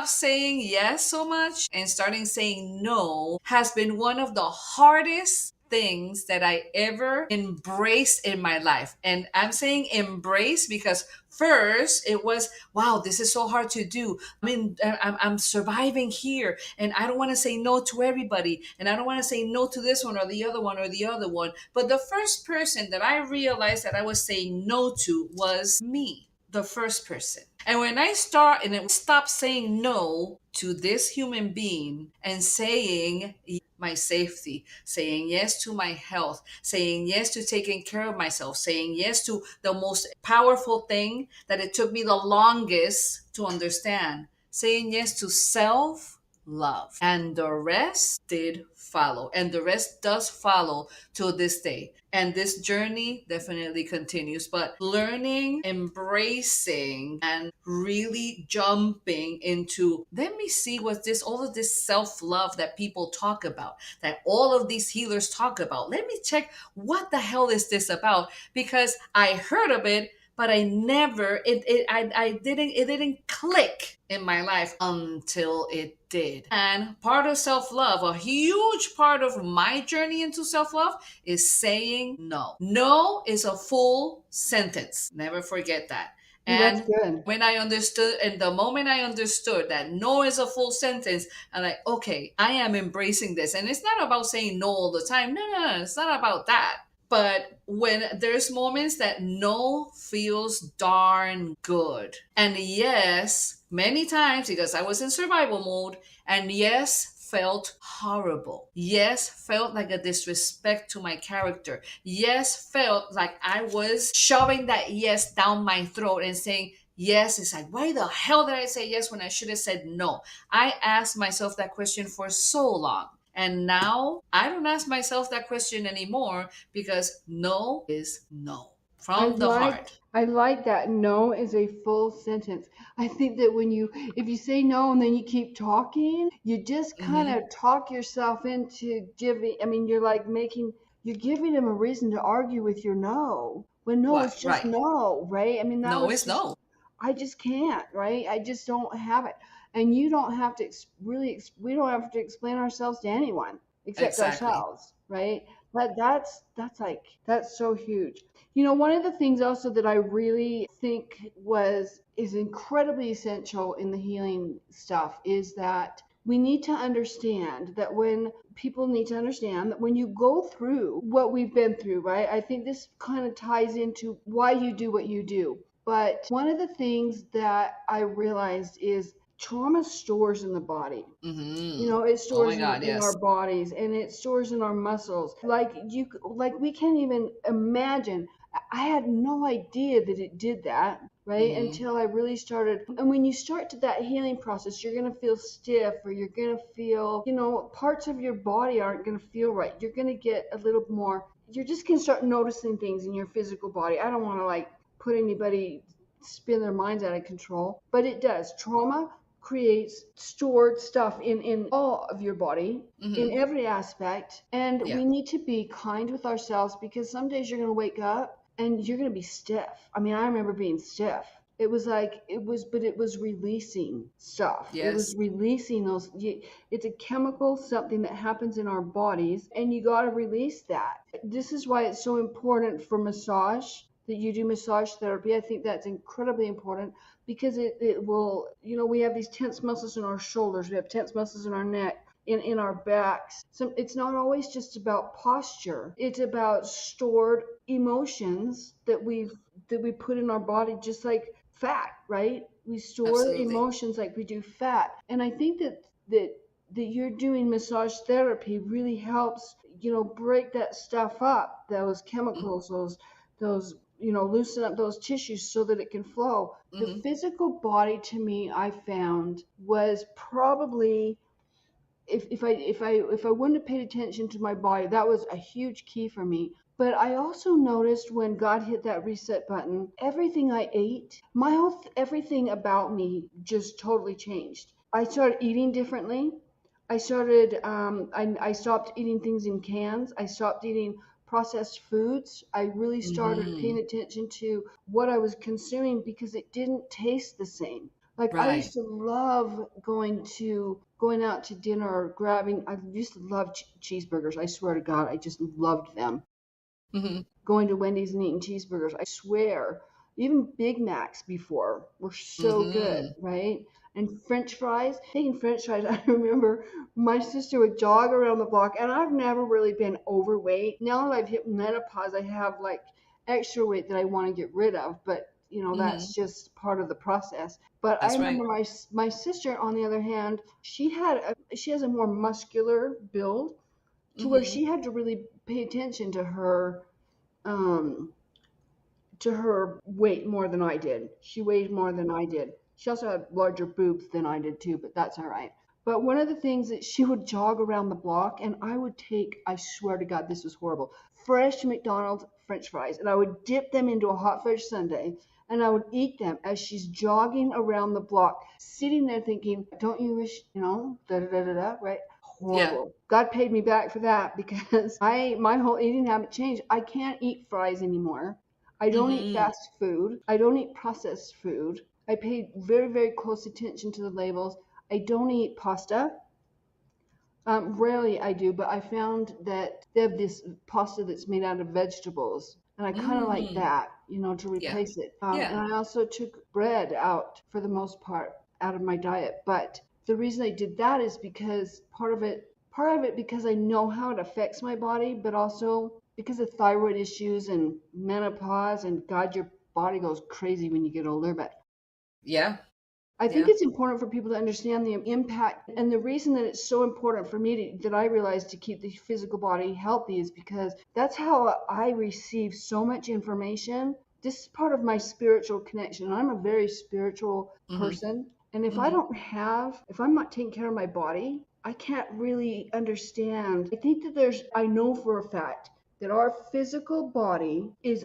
saying yes so much and starting saying no has been one of the hardest things that I ever embraced in my life. And I'm saying embrace because first it was, wow, this is so hard to do. I mean, I'm surviving here and I don't want to say no to everybody. And I don't want to say no to this one or the other one or the other one. But the first person that I realized that I was saying no to was me, the first person. And when I stop saying no to this human being and saying my safety, saying yes to my health, saying yes to taking care of myself, saying yes to the most powerful thing that it took me the longest to understand, saying yes to self love. And the rest did follow. And the rest does follow to this day. And this journey definitely continues. But learning, embracing, and really jumping into, let me see what this, all of this self love that people talk about, that all of these healers talk about. Let me check what the hell is this about, because I heard of it, but I never, it didn't click in my life until it did. And part of self-love, a huge part of my journey into self-love, is saying no. No is a full sentence. Never forget that. That's And good. when I understood, and the moment I understood that no is a full sentence, I'm like, okay, I am embracing this. And it's not about saying no all the time. No, it's not about that. But when there's moments that no feels darn good. And yes, many times, because I was in survival mode, and yes, felt horrible. Yes, felt like a disrespect to my character. Yes, felt like I was shoving that yes down my throat and saying, yes. It's like, why the hell did I say yes when I should have said no? I asked myself that question for so long. And now I don't ask myself that question anymore, because no is no I from the like heart. I like that no is a full sentence. I think that if you say no and then you keep talking, you just kind Hmm. of talk yourself into giving. I mean, you're giving them a reason to argue with your no. When no, What? it's just Right. no, right? I mean, that No was is just no. I just can't, right? I just don't have it. And you don't have to we don't have to explain ourselves to anyone except Exactly. ourselves, right? That's so huge. You know, one of the things also that I really think is incredibly essential in the healing stuff is that we need to understand that when people need to understand that when you go through what we've been through, right? I think this kind of ties into why you do what you do. But one of the things that I realized is trauma stores in the body. You Hmm. know, it Oh my stores God, in our yes. bodies and it stores in our muscles. Like we can't even imagine. I had no idea that it did that. right? Until I really started. And when you start to that healing process, you're going to feel stiff, or you're going to feel, parts of your body aren't going to feel right. You're going to get a little more, you're just going to start noticing things in your physical body. I don't want to like put anybody spin their minds out of control, but it does. Trauma creates stored stuff in all of your body, in every aspect. And Yeah. we need to be kind with ourselves, because some days you're going to wake up and you're going to be stiff. I mean, I remember being stiff. It was like, but it was releasing stuff. It was Yes. releasing those. It's a chemical, something that happens in our bodies, and you got to release that. This is why it's so important for massage, that you do massage therapy. I think that's incredibly important, because it will, we have these tense muscles in our shoulders, we have tense muscles in our neck, in our backs. So it's not always just about posture. It's about stored emotions that we put in our body, just like fat, right? We store Absolutely. emotions like we do fat. And I think that you're doing massage therapy really helps, break that stuff up, those chemicals, those loosen up those tissues so that it can flow. The Mm-hmm. physical body, to me, I found, was probably, if I wouldn't have paid attention to my body, that was a huge key for me. But I also noticed when God hit that reset button, everything I ate, everything about me just totally changed. I started eating differently. I stopped eating things in cans. I stopped eating processed foods. I really started Mm-hmm. paying attention to what I was consuming, because it didn't taste the same. Like, I used Right. to love going out to dinner, or grabbing. I used to love cheeseburgers. I swear to God, I just loved them. Mm-hmm. Going to Wendy's and eating cheeseburgers. I swear, even Big Macs before were so good, Mm-hmm. right? And French fries. Taking French fries, I remember my sister would jog around the block, and I've never really been overweight. Now that I've hit menopause, I have like extra weight that I want to get rid of, but Mm-hmm. that's just part of the process. But I That's right. remember my sister, on the other hand, she has a more muscular build, to where Mm-hmm. she had to really pay attention um, to her weight more than I did. She weighed more than I did. She also had larger boobs than I did too, but that's all right. But one of the things, that she would jog around the block, and I would take, I swear to God, this was horrible, fresh McDonald's French fries, and I would dip them into a hot fudge sundae, and I would eat them as she's jogging around the block, sitting there thinking, don't you wish, da da da da da, right? Yeah. Horrible. God paid me back for that, because my whole eating habit changed. I can't eat fries anymore. I don't eat Mm-hmm. fast food. I don't eat processed food. I pay very, very close attention to the labels. I don't eat pasta. Rarely I do, but I found that they have this pasta that's made out of vegetables, and I kind of like Mm-hmm. that, to Yeah. replace it. And Yeah. I also took bread out, for the most part, out of my diet. But the reason I did that is because part of it because I know how it affects my body, but also because of thyroid issues and menopause, and God, your body goes crazy when you get older. But Yeah. I think Yeah. it's important for people to understand the impact, and the reason that it's so important for me that I realized, to keep the physical body healthy, is because that's how I receive so much information. This is part of my spiritual connection. I'm a very spiritual Mm-hmm. person, and Mm-hmm. if I'm not taking care of my body, I can't really understand. I think that I know for a fact that our physical body is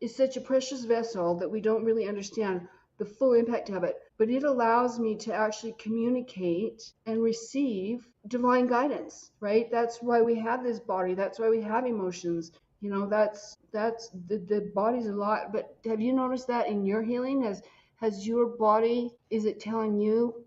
such a precious vessel that we don't really understand the full impact of it, but it allows me to actually communicate and receive divine guidance, right? That's why we have this body. That's why we have emotions. That's the body's a lot. But have you noticed that in your healing? Has your body, is it telling you,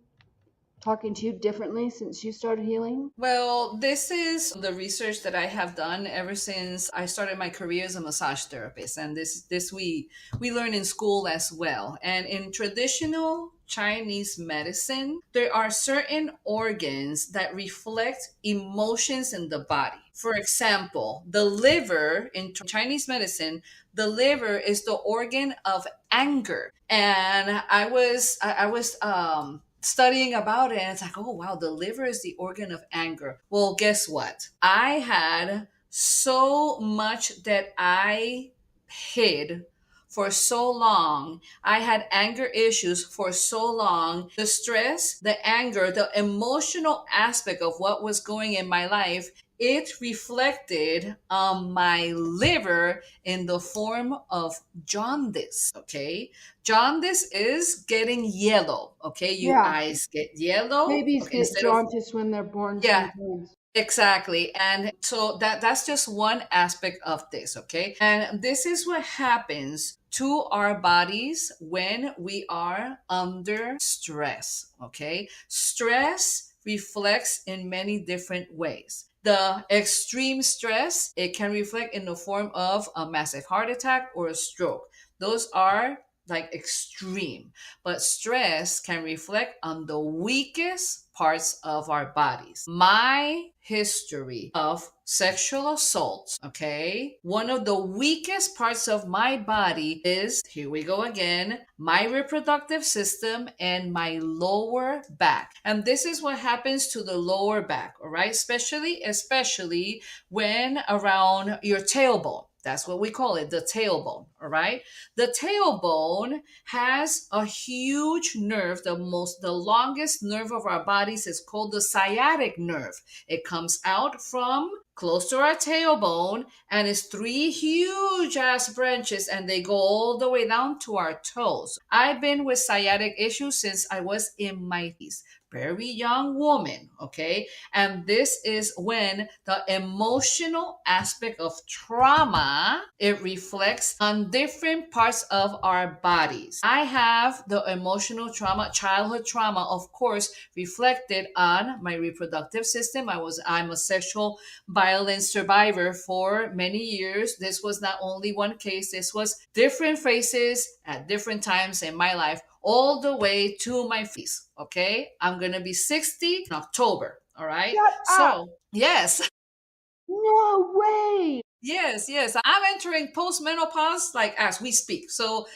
talking to you differently since you started healing? Well, this is the research that I have done ever since I started my career as a massage therapist, and this we learn in school as well. And in traditional Chinese medicine, there are certain organs that reflect emotions in the body. For example, the liver in Chinese medicine, the liver is the organ of anger. And I was studying about it, and it's like, oh wow, the liver is the organ of anger. Well, guess what? I had so much that I hid for so long. I had anger issues for so long. The stress, the anger, the emotional aspect of what was going in my life, it reflected on my liver in the form of jaundice. Okay. Jaundice is getting yellow. Okay. Your Yeah. eyes get yellow. Babies Okay. get Instead of, jaundice when they're born yeah, sometimes. exactly. And so that's just one aspect of this, okay? And this is what happens to our bodies when we are under stress, okay? Stress reflects in many different ways. The extreme stress, it can reflect in the form of a massive heart attack or a stroke. Those are like extreme, but stress can reflect on the weakest parts of our bodies. My history of sexual assault, okay, one of the weakest parts of my body is, here we go again, my reproductive system and my lower back. And this is what happens to the lower back, all right, especially when around your tailbone. That's what we call it, the tailbone, all right? The tailbone has a huge nerve. The longest nerve of our bodies is called the sciatic nerve. It comes out from close to our tailbone and it's three huge ass branches and they go all the way down to our toes. I've been with sciatic issues since I was in my 30s. Very young woman, okay? And this is when the emotional aspect of trauma, it reflects on different parts of our bodies. I have the emotional trauma, childhood trauma, of course, reflected on my reproductive system. I'm a sexual violence survivor for many years. This was not only one case, this was different phases at different times in my life, all the way to my fees. Okay. I'm going to be 60 in October. All right. Shut up! So, yes. No way! Yes. I'm entering postmenopause like as we speak. So,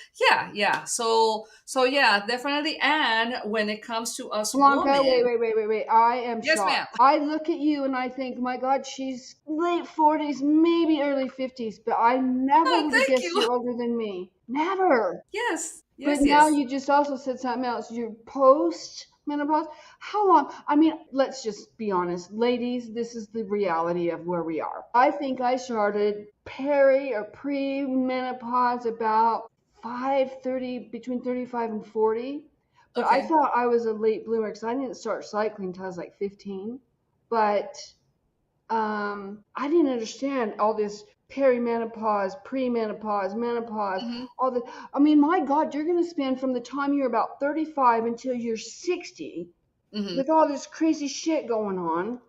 yeah. So yeah, definitely. And when it comes to us Blanca, women, wait. I am yes, ma'am. shocked. I look at you and I think, my God, she's late 40s, maybe early 50s, but I never Oh, would have thank guessed you. you're older than me. Never. But now Yes. you just also said something else. You're post menopause. How long? I mean, let's just be honest. Ladies, this is the reality of where we are. I think I started peri or pre menopause about 5:30, between 35 and 40. But I Okay. thought I was a late bloomer because I didn't start cycling until I was like 15. But I didn't understand all this perimenopause, premenopause, menopause, Hmm. all the. I mean, my God, you're going to spend from the time you're about 35 until you're 60 Hmm. with all this crazy shit going on.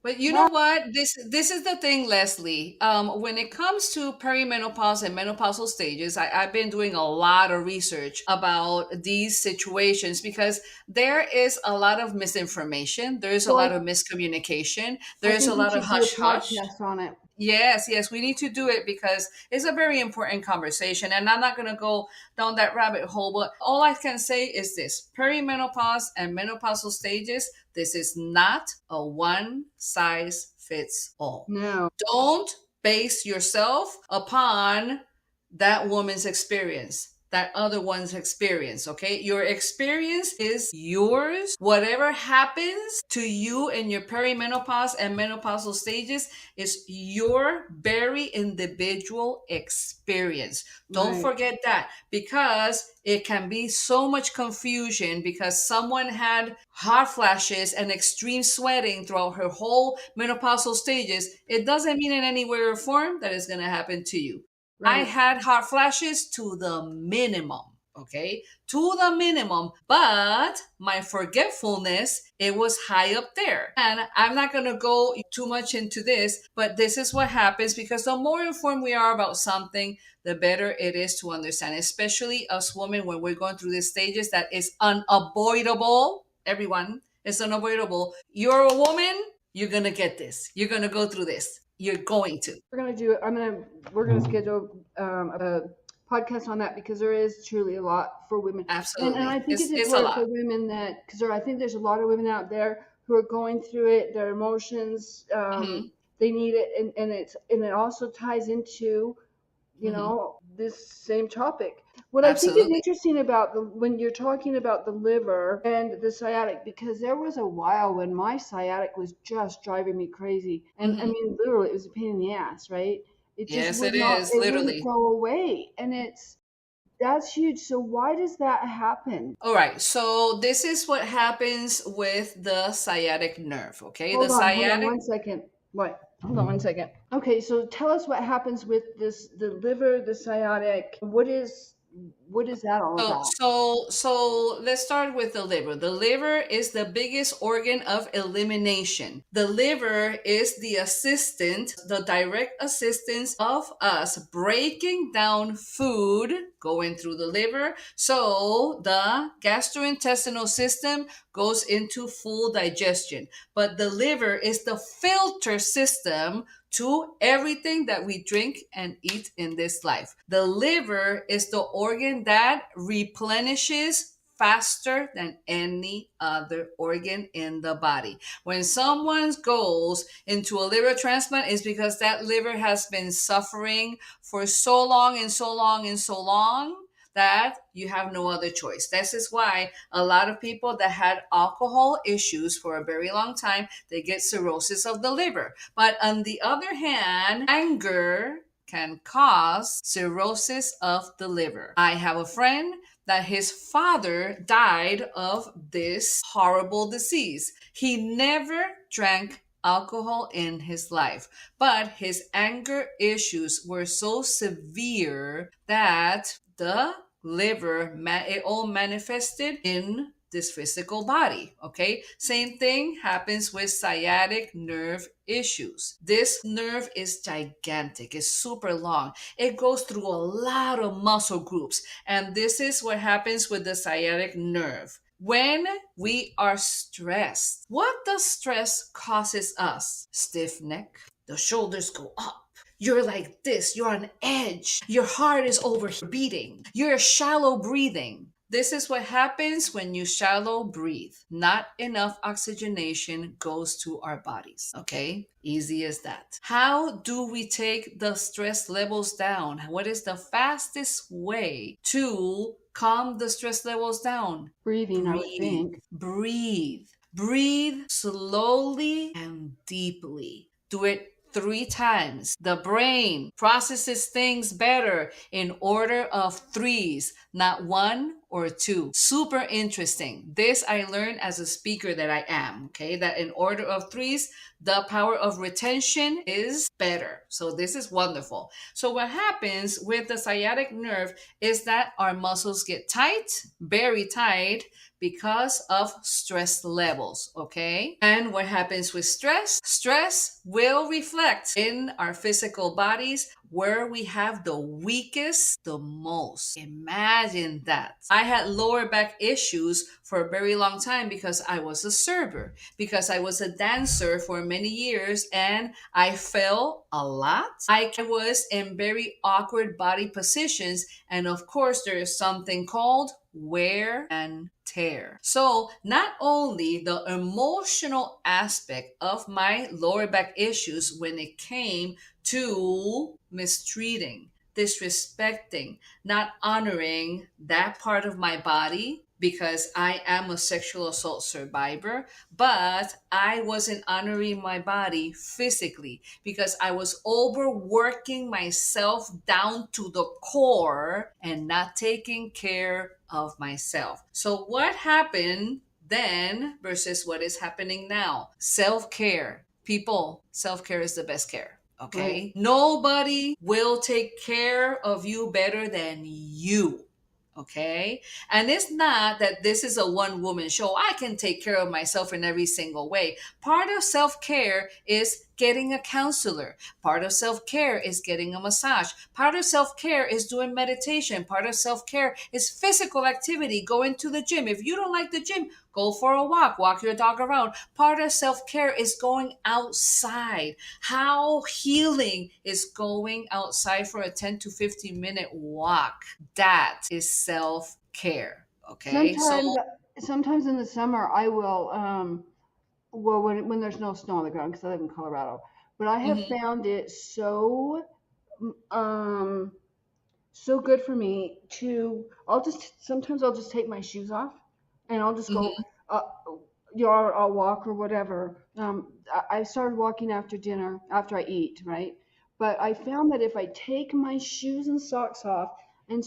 But you know Wow. what? This is the thing, Leslie. When it comes to perimenopause and menopausal stages, I've been doing a lot of research about these situations because there is a lot of misinformation. There is a So lot of miscommunication. I There is a think we lot of should do a hush hush. podcast on it. Yes, we need to do it because it's a very important conversation. And I'm not going to go down that rabbit hole, but all I can say is this: perimenopause and menopausal stages, this is not a one size fits all. No. Don't base yourself upon that woman's experience, that other one's experience, okay? Your experience is yours. Whatever happens to you in your perimenopause and menopausal stages is your very individual experience. Don't Right. forget that because it can be so much confusion because someone had hot flashes and extreme sweating throughout her whole menopausal stages. It doesn't mean in any way or form that it's going to happen to you. I Right. had hot flashes to the minimum, okay? To the minimum, but my forgetfulness, it was high up there. And I'm not going to go too much into this, but this is what happens because the more informed we are about something, the better it is to understand, especially us women when we're going through these stages that is unavoidable. Everyone, it's unavoidable. You're a woman, you're going to get this. You're going to go through this. You're going to. We're gonna do. We're gonna schedule a podcast on that because there is truly a lot for women, and I Absolutely. think it's It's a important for lot. women that because I think there's a lot of women out there who are going through it. Their emotions, Hmm. they need it, and it also ties into Hmm. this same topic. What I think is Absolutely. interesting about when you're talking about the liver and the sciatic, because there was a while when my sciatic was just driving me crazy, and I Hmm. mean literally it was a pain in the ass, right? It just Yes, would it not, is, it wouldn't literally. go away, and that's huge. So why does that happen? All right, so this is what happens with the sciatic nerve, okay? The Hold on sciatic. one second. What? Hold on one second. Okay, so tell us what happens with this, the liver, the sciatic. What is that all So, about? so let's start with the liver. The liver is the biggest organ of elimination. The liver is the assistant, the direct assistance of us breaking down food going through the liver. So the gastrointestinal system goes into full digestion. But the liver is the filter system to everything that we drink and eat in this life. The liver is the organ that replenishes faster than any other organ in the body. When someone goes into a liver transplant, it's because that liver has been suffering for so long and so long and so long that you have no other choice. This is why a lot of people that had alcohol issues for a very long time, they get cirrhosis of the liver. But on the other hand, anger can cause cirrhosis of the liver. I have a friend that his father died of this horrible disease. He never drank alcohol in his life, but his anger issues were so severe that the liver, it all manifested in this physical body. Okay, same thing happens with sciatic nerve issues. This nerve is gigantic, it's super long, it goes through a lot of muscle groups, and this is what happens with the sciatic nerve. When we are stressed, what does stress causes us? Stiff neck, the shoulders go up, you're like this, you're on edge, your heart is overbeating, you're shallow breathing. This is what happens when you shallow breathe. Not enough oxygenation goes to our bodies. Okay? Easy as that. How do we take the stress levels down? What is the fastest way to calm the stress levels down? Breathing, I would Breathe. think. Breathe. Breathe slowly and deeply. Do it 3 times. The brain processes things better in order of threes, not one or two. Super interesting. This I learned as a speaker that I am, okay? That in order of threes, the power of retention is better. So this is wonderful. So what happens with the sciatic nerve is that our muscles get tight, very tight, because of stress levels, okay? And what happens with stress? Stress will reflect in our physical bodies where we have the weakest the most. Imagine that. I had lower back issues for a very long time because I was a server, because I was a dancer for many years and I fell a lot. I was in very awkward body positions, and of course, there is something called wear and tear. So, not only the emotional aspect of my lower back issues when it came to mistreating, disrespecting, not honoring that part of my body because I am a sexual assault survivor, but I wasn't honoring my body physically because I was overworking myself down to the core and not taking care of myself. So, what happened then versus what is happening now? Self care. People, self care is the best care. Right. Okay. Nobody will take care of you better than you. Okay. And it's not that this is a one woman show. I can take care of myself in every single way. Part of self care is getting a counselor. Part of self care is getting a massage. Part of self care is doing meditation. Part of self care is physical activity, going to the gym. If you don't like the gym, go for a walk your dog around. Part of self care is going outside. How healing is going outside for a 10 to 15-minute walk. That is self care. Okay. So, Sometimes, sometimes in the summer, I will, well, when there's no snow on the ground, because I live in Colorado, but I have mhm. found it so, um, so good for me to, sometimes I'll just take my shoes off and I'll just go, Hmm. uh, I'll walk or whatever. I started walking after dinner, after I eat, right? But I found that if I take my shoes and socks off, and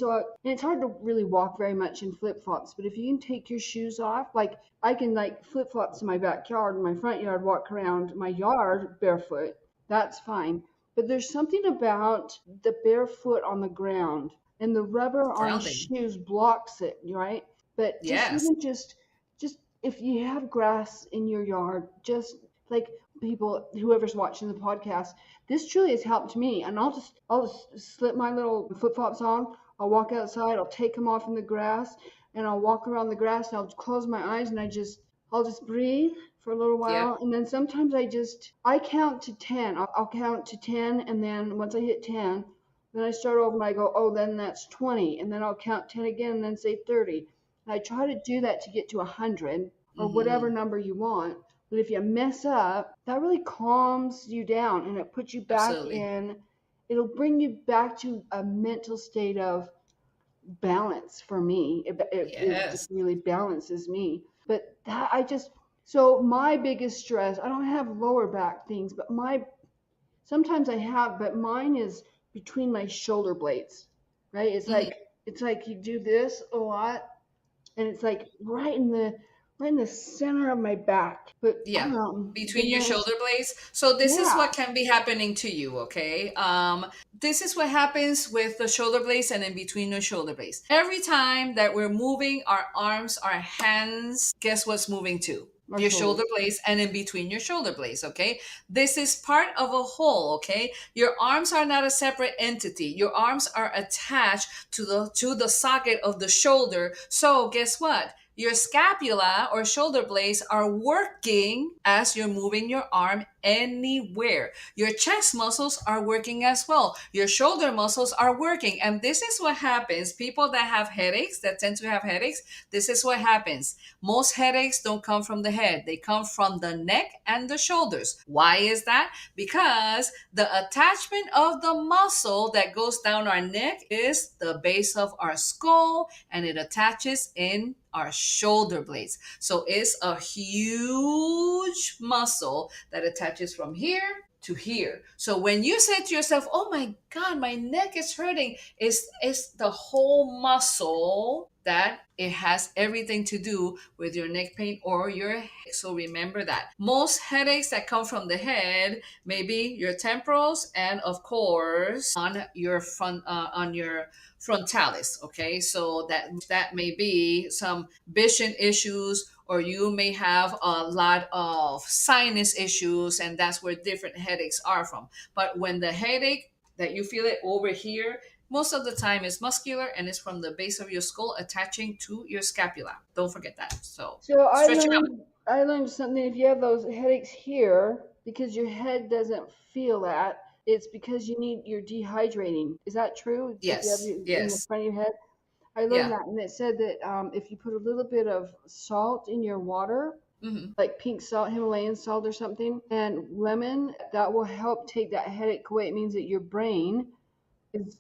it's hard to really walk very much in flip flops, but if you can take your shoes off, like I can like flip flops in my backyard, in my front yard, walk around my yard barefoot, that's fine. But there's something about the barefoot on the ground and the rubber on Grounding. shoes blocks it, right? But just Yes. even just if you have grass in your yard, just like people, whoever's watching the podcast, this truly has helped me. And I'll just slip my little flip flops on. I'll walk outside. I'll take them off in the grass, and I'll walk around the grass. And I'll close my eyes, and I'll just breathe for a little Yep. while, and then sometimes I count to 10. I'll count to 10, and then once I hit 10, then I start over and I go, oh, then that's 20, and then I'll count 10 again, and then say 30. And I try to do that to get to 100 or whatever Hmm. number you want. But if you mess up, that really calms you down and it puts you back Absolutely. in. It'll bring you back to a mental state of balance for me. It just Yes. really balances me. But that I just so my biggest stress, I don't have lower back things, but my sometimes I have, but mine is between my shoulder blades. Right? Hmm. It's like you do this a lot and it's like right in the center of my back. But Yeah, between and your then shoulder blades. So this is yeah, what can be happening to you, okay? This is what happens with the shoulder blades and in between the shoulder blades. Every time that we're moving our arms, our hands, guess what's moving to? my Your shoulder shoulders. blades and in between your shoulder blades, okay? This is part of a whole, okay? Your arms are not a separate entity. Your arms are attached to the socket of the shoulder. So guess what? Your scapula or shoulder blades are working as you're moving your arm anywhere. Your chest muscles are working as well. Your shoulder muscles are working. And this is what happens. People that have headaches, that tend to have headaches, this is what happens. Most headaches don't come from the head, they come from the neck and the shoulders. Why is that? Because the attachment of the muscle that goes down our neck is the base of our skull and it attaches in our shoulder blades. So it's a huge muscle that attaches from here to here. So when you say to yourself, "Oh my God, my neck is hurting," it's the whole muscle that it has everything to do with your neck pain or your head. So remember that. Most headaches that come from the head, maybe your temporals and of course on your frontalis. Okay, so that may be some vision issues or you may have a lot of sinus issues and that's where different headaches are from. But when the headache that you feel it over here, most of the time is muscular and it's from the base of your skull attaching to your scapula. Don't forget that. So So stretch it out. I learned something. If you have those headaches here, because your head doesn't feel that, it's because you're dehydrating. Is that true? If you have Yes, it in the yes. front of your head, I learned Yeah. that, and it said that if you put a little bit of salt in your water, Hmm. like pink salt, Himalayan salt or something, and lemon, that will help take that headache away. It means that your brain is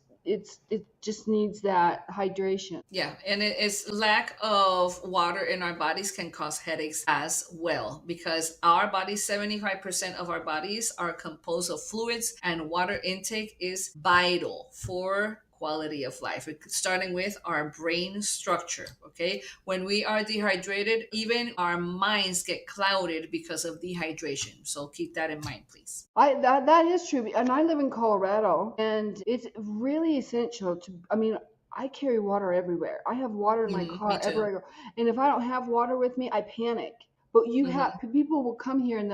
it just needs that hydration. Yeah, and it is lack of water in our bodies can cause headaches as well because our bodies, 75% of our bodies are composed of fluids, and water intake is vital for quality of life, starting with our brain structure. Okay, when we are dehydrated, even our minds get clouded because of dehydration. So keep that in mind, please. That is true, and I live in Colorado, and it's really essential to. I mean, I carry water everywhere. I have water in my Me car too. everywhere I go, and if I don't have water with me, I panic. But you have Hmm. people will come here and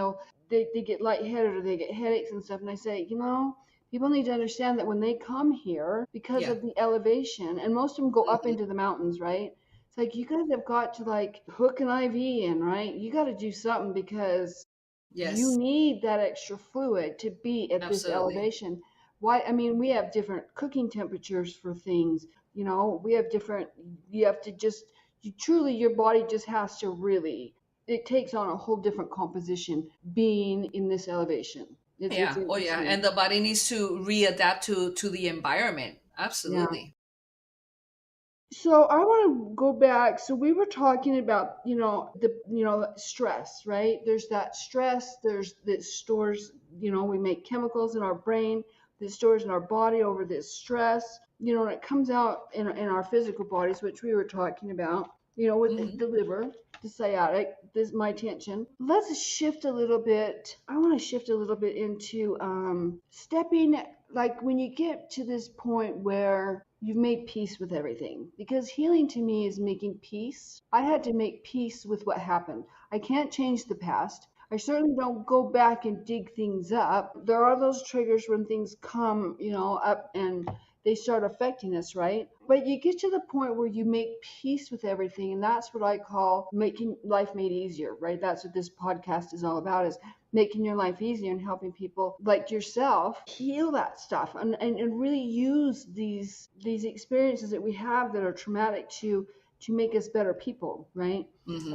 they get lightheaded or they get headaches and stuff, and I say, people need to understand that when they come here because Yeah. of the elevation, and most of them go up Hmm. into the mountains, right? It's like you guys have got to like hook an IV in, right? You got to do something because you Yes. need that extra fluid to be at this Absolutely. elevation. Why? I mean, we have different cooking temperatures for things. We have different. You have to just. You truly, your body just has to really. It takes on a whole different composition being in this elevation. It's Yeah. Oh, yeah. interesting. And the body needs to readapt to the environment. Yeah. Absolutely. So I want to go back. So we were talking about, stress, right? There's that stress, there's that stores, we make chemicals in our brain that stores in our body over this stress, and it comes out in our physical bodies, which we were talking about, with the liver, the sciatic, this my tension. Let's shift a little bit. I want to shift a little bit into stepping, like when you get to this point where you've made peace with everything, because healing to me is making peace. I had to make peace with what happened. I can't change the past. I certainly don't go back and dig things up. There are those triggers when things come, up and they start affecting us, right? But you get to the point where you make peace with everything, and that's what I call making life made easier, right? That's what this podcast is all about, is making your life easier and helping people like yourself heal that stuff and really use these experiences that we have that are traumatic to make us better people, right?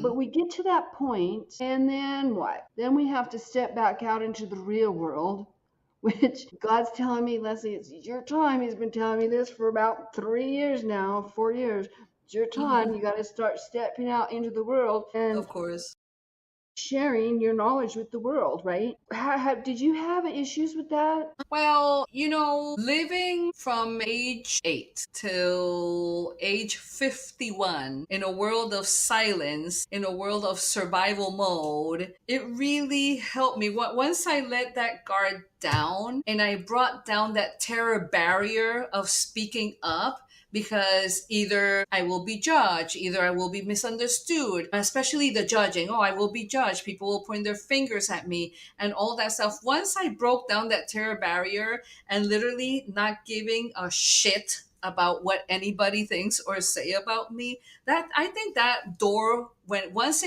But we get to that point, and then what? Then we have to step back out into the real world, which God's telling me, Leslie, it's your time. He's been telling me this for about 3 years now, 4 years. It's your time. You got to start stepping out into the world and Of course. sharing your knowledge with the world, right? Did you have issues with that? Well, living from age 8 till age 51 in a world of silence, in a world of survival mode, it really helped me. Once I let that guard down and I brought down that terror barrier of speaking up, because either I will be judged, either I will be misunderstood, especially the judging. Oh, I will be judged. People will point their fingers at me and all that stuff. Once I broke down that terror barrier and literally not giving a shit about what anybody thinks or say about me, that I think that door, once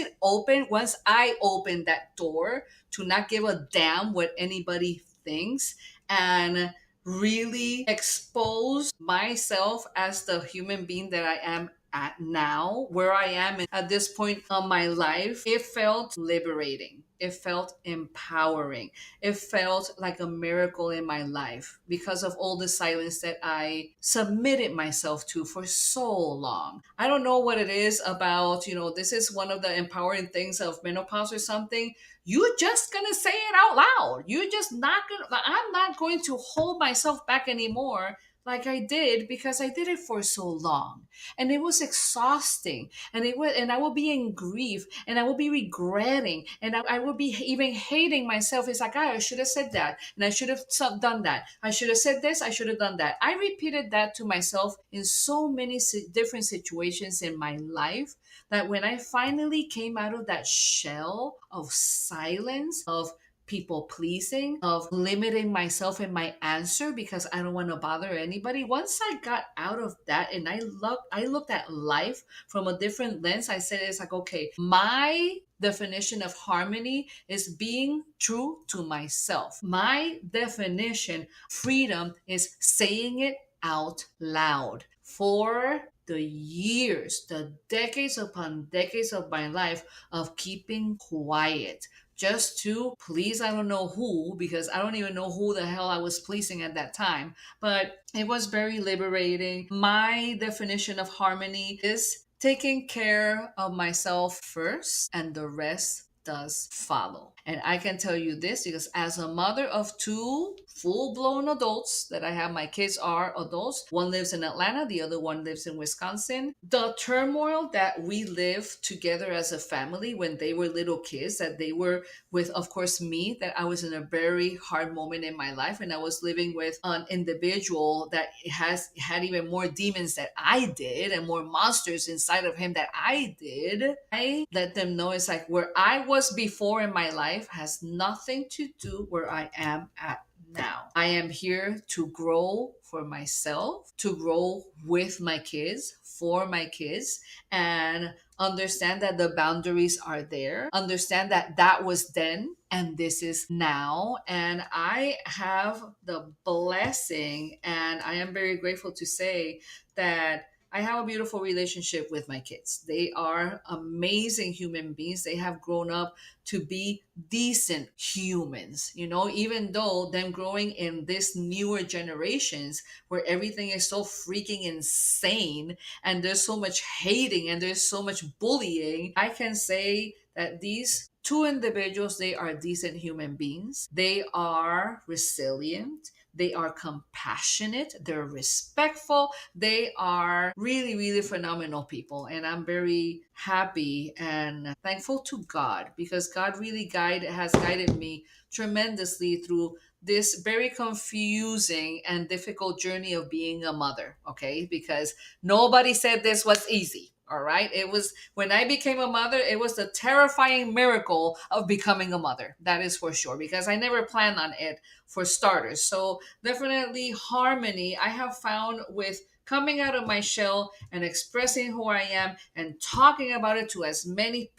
I opened that door to not give a damn what anybody thinks and really expose myself as the human being that I am at now, where I am at this point of my life, it felt liberating. It felt empowering. It felt like a miracle in my life because of all the silence that I submitted myself to for so long. I don't know what it is about, this is one of the empowering things of menopause or something. You're just gonna say it out loud. You're just not gonna, I'm not going to hold myself back anymore like I did, because I did it for so long and it was exhausting, and I will be in grief and I will be regretting, and I will be even hating myself. It's like, I should have said that, and I should have done that. I should have said this, I should have done that. I repeated that to myself in so many different situations in my life, that when I finally came out of that shell of silence, of people pleasing, of limiting myself in my answer because I don't want to bother anybody. Once I got out of that and I looked at life from a different lens, I said, it's like, okay, my definition of harmony is being true to myself. My definition, freedom, is saying it out loud. For the years, the decades upon decades of my life of keeping quiet, just to please I don't know who, because I don't even know who the hell I was pleasing at that time. But it was very liberating. My definition of harmony is taking care of myself first, and the rest does follow. And I can tell you this because as a mother of two full-blown adults that I have, my kids are adults. One lives in Atlanta, the other one lives in Wisconsin. The turmoil that we lived together as a family when they were little kids, that they were with, of course, me, that I was in a very hard moment in my life, and I was living with an individual that had even more demons that I did and more monsters inside of him that I did. I let them know it's like where I was before in my life has nothing to do where I am at now. I am here to grow for myself, to grow with my kids, for my kids, and understand that the boundaries are there. Understand that that was then and this is now. And I have the blessing, and I am very grateful to say that I have a beautiful relationship with my kids. They are amazing human beings. They have grown up to be decent humans, even though them growing in this newer generations where everything is so freaking insane and there's so much hating and there's so much bullying. I can say that these two individuals, they are decent human beings. They are resilient. They are compassionate. They're respectful. They are really, really phenomenal people. And I'm very happy and thankful to God because God really has guided me tremendously through this very confusing and difficult journey of being a mother. Okay. Because nobody said this was easy. All right. It was when I became a mother, it was the terrifying miracle of becoming a mother. That is for sure, because I never planned on it for starters. So definitely harmony I have found with coming out of my shell and expressing who I am and talking about it to as many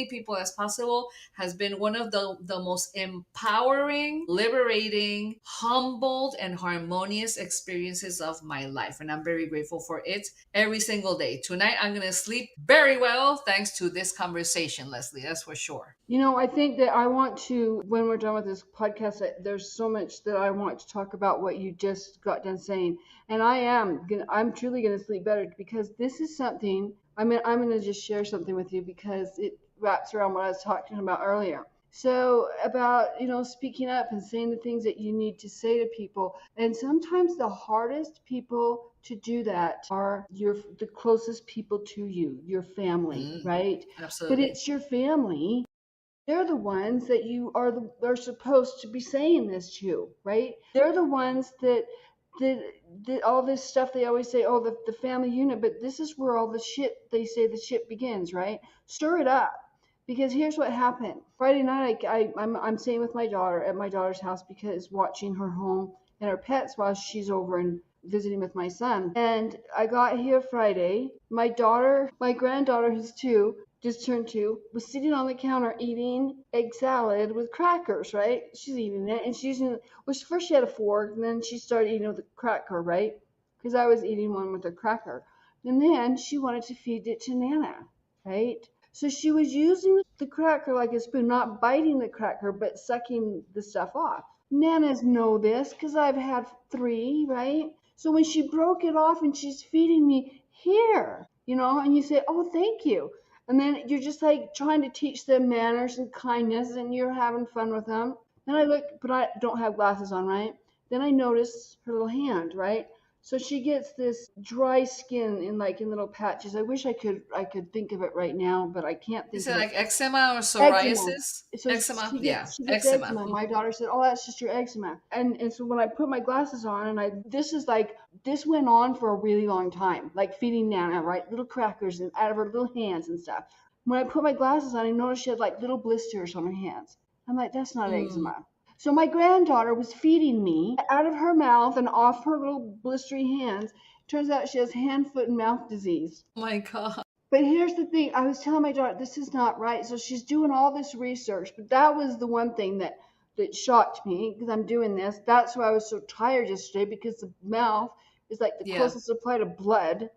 people as possible has been one of the most empowering, liberating, humbled, and harmonious experiences of my life. And I'm very grateful for it every single day. Tonight, I'm going to sleep very well thanks to this conversation, Leslie. That's for sure. I think that I want to, when we're done with this podcast, there's so much that I want to talk about what you just got done saying. And I'm truly going to sleep better because this is something, I'm going to just share something with you because it wraps around what I was talking about earlier. So about, speaking up and saying the things that you need to say to people. And sometimes the hardest people to do that are the closest people to you, your family, right? Absolutely. But it's your family. They're the ones that you are supposed to be saying this to, right? They're the ones that all this stuff they always say, oh, the family unit, but this is where all the shit they say the shit begins, right? Stir it up. Because here's what happened. Friday night, I'm staying with my daughter at my daughter's house because watching her home and her pets while she's over and visiting with my son. And I got here Friday. My granddaughter, who's 2, just turned 2, was sitting on the counter eating egg salad with crackers, right? She's eating it, and first she had a fork, and then she started eating with a cracker, right? Because I was eating one with a cracker. And then she wanted to feed it to Nana, right? So she was using the cracker like a spoon, not biting the cracker, but sucking the stuff off. Nanas know this because I've had 3, right? So when she broke it off and she's feeding me, here, and you say, oh, thank you. And then you're just like trying to teach them manners and kindness and you're having fun with them. Then I look, but I don't have glasses on, right? Then I notice her little hand, right? So she gets this dry skin in little patches. I wish I could think of it right now, but I can't think Is of it it. like eczema or psoriasis? So Eczema? she gets Eczema. eczema. My daughter said, "Oh, that's just your eczema." And so when I put my glasses on, and this went on for a really long time, like feeding Nana, right, little crackers and out of her little hands and stuff. When I put my glasses on, I noticed she had like little blisters on her hands. I'm like, that's not eczema. So my granddaughter was feeding me out of her mouth and off her little blistery hands. Turns out she has hand, foot, and mouth disease. Oh my God. But here's the thing. I was telling my daughter, this is not right. So she's doing all this research. But that was the one thing that shocked me because I'm doing this. That's why I was so tired yesterday because the mouth is like the closest supply to blood.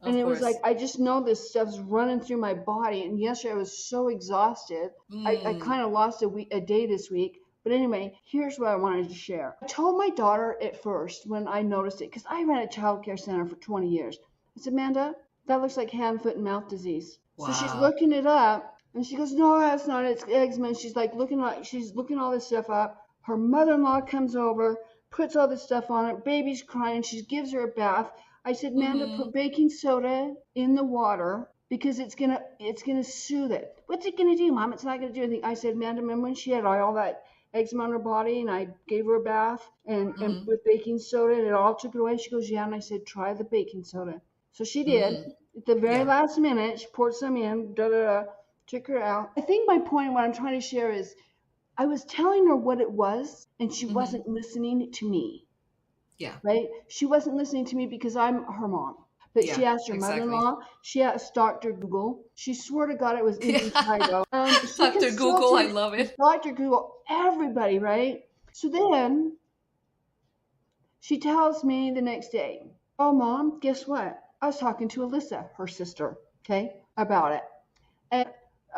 And it was like, I just know this stuff's running through my body. And yesterday I was so exhausted. I kind of lost a day this week. But anyway, here's what I wanted to share. I told my daughter at first when I noticed it, because I ran a child care center for 20 years. I said, Amanda, that looks like hand, foot, and mouth disease. Wow. So she's looking it up, and she goes, no, that's not. It's eczema. And she's looking all this stuff up. Her mother-in-law comes over, puts all this stuff on it. Baby's crying. She gives her a bath. I said, Amanda, put baking soda in the water because it's gonna soothe it. What's it gonna do, Mom? It's not gonna do anything. I said, Amanda, remember when she had all that eczema on her body and I gave her a bath and with baking soda and it all took it away? She goes, yeah. And I said, try the baking soda. So she did. At the very last minute, she poured some in, took her out. I think my point, what I'm trying to share is I was telling her what it was and she wasn't listening to me. Yeah. Right? She wasn't listening to me because I'm her mom. But she asked her mother-in-law. She asked Dr. Google. She swore to God it was in Chicago. Dr. Google, I love it. Dr. Google, everybody, right? So then she tells me the next day, oh, Mom, guess what? I was talking to Alyssa, her sister, okay, about it. And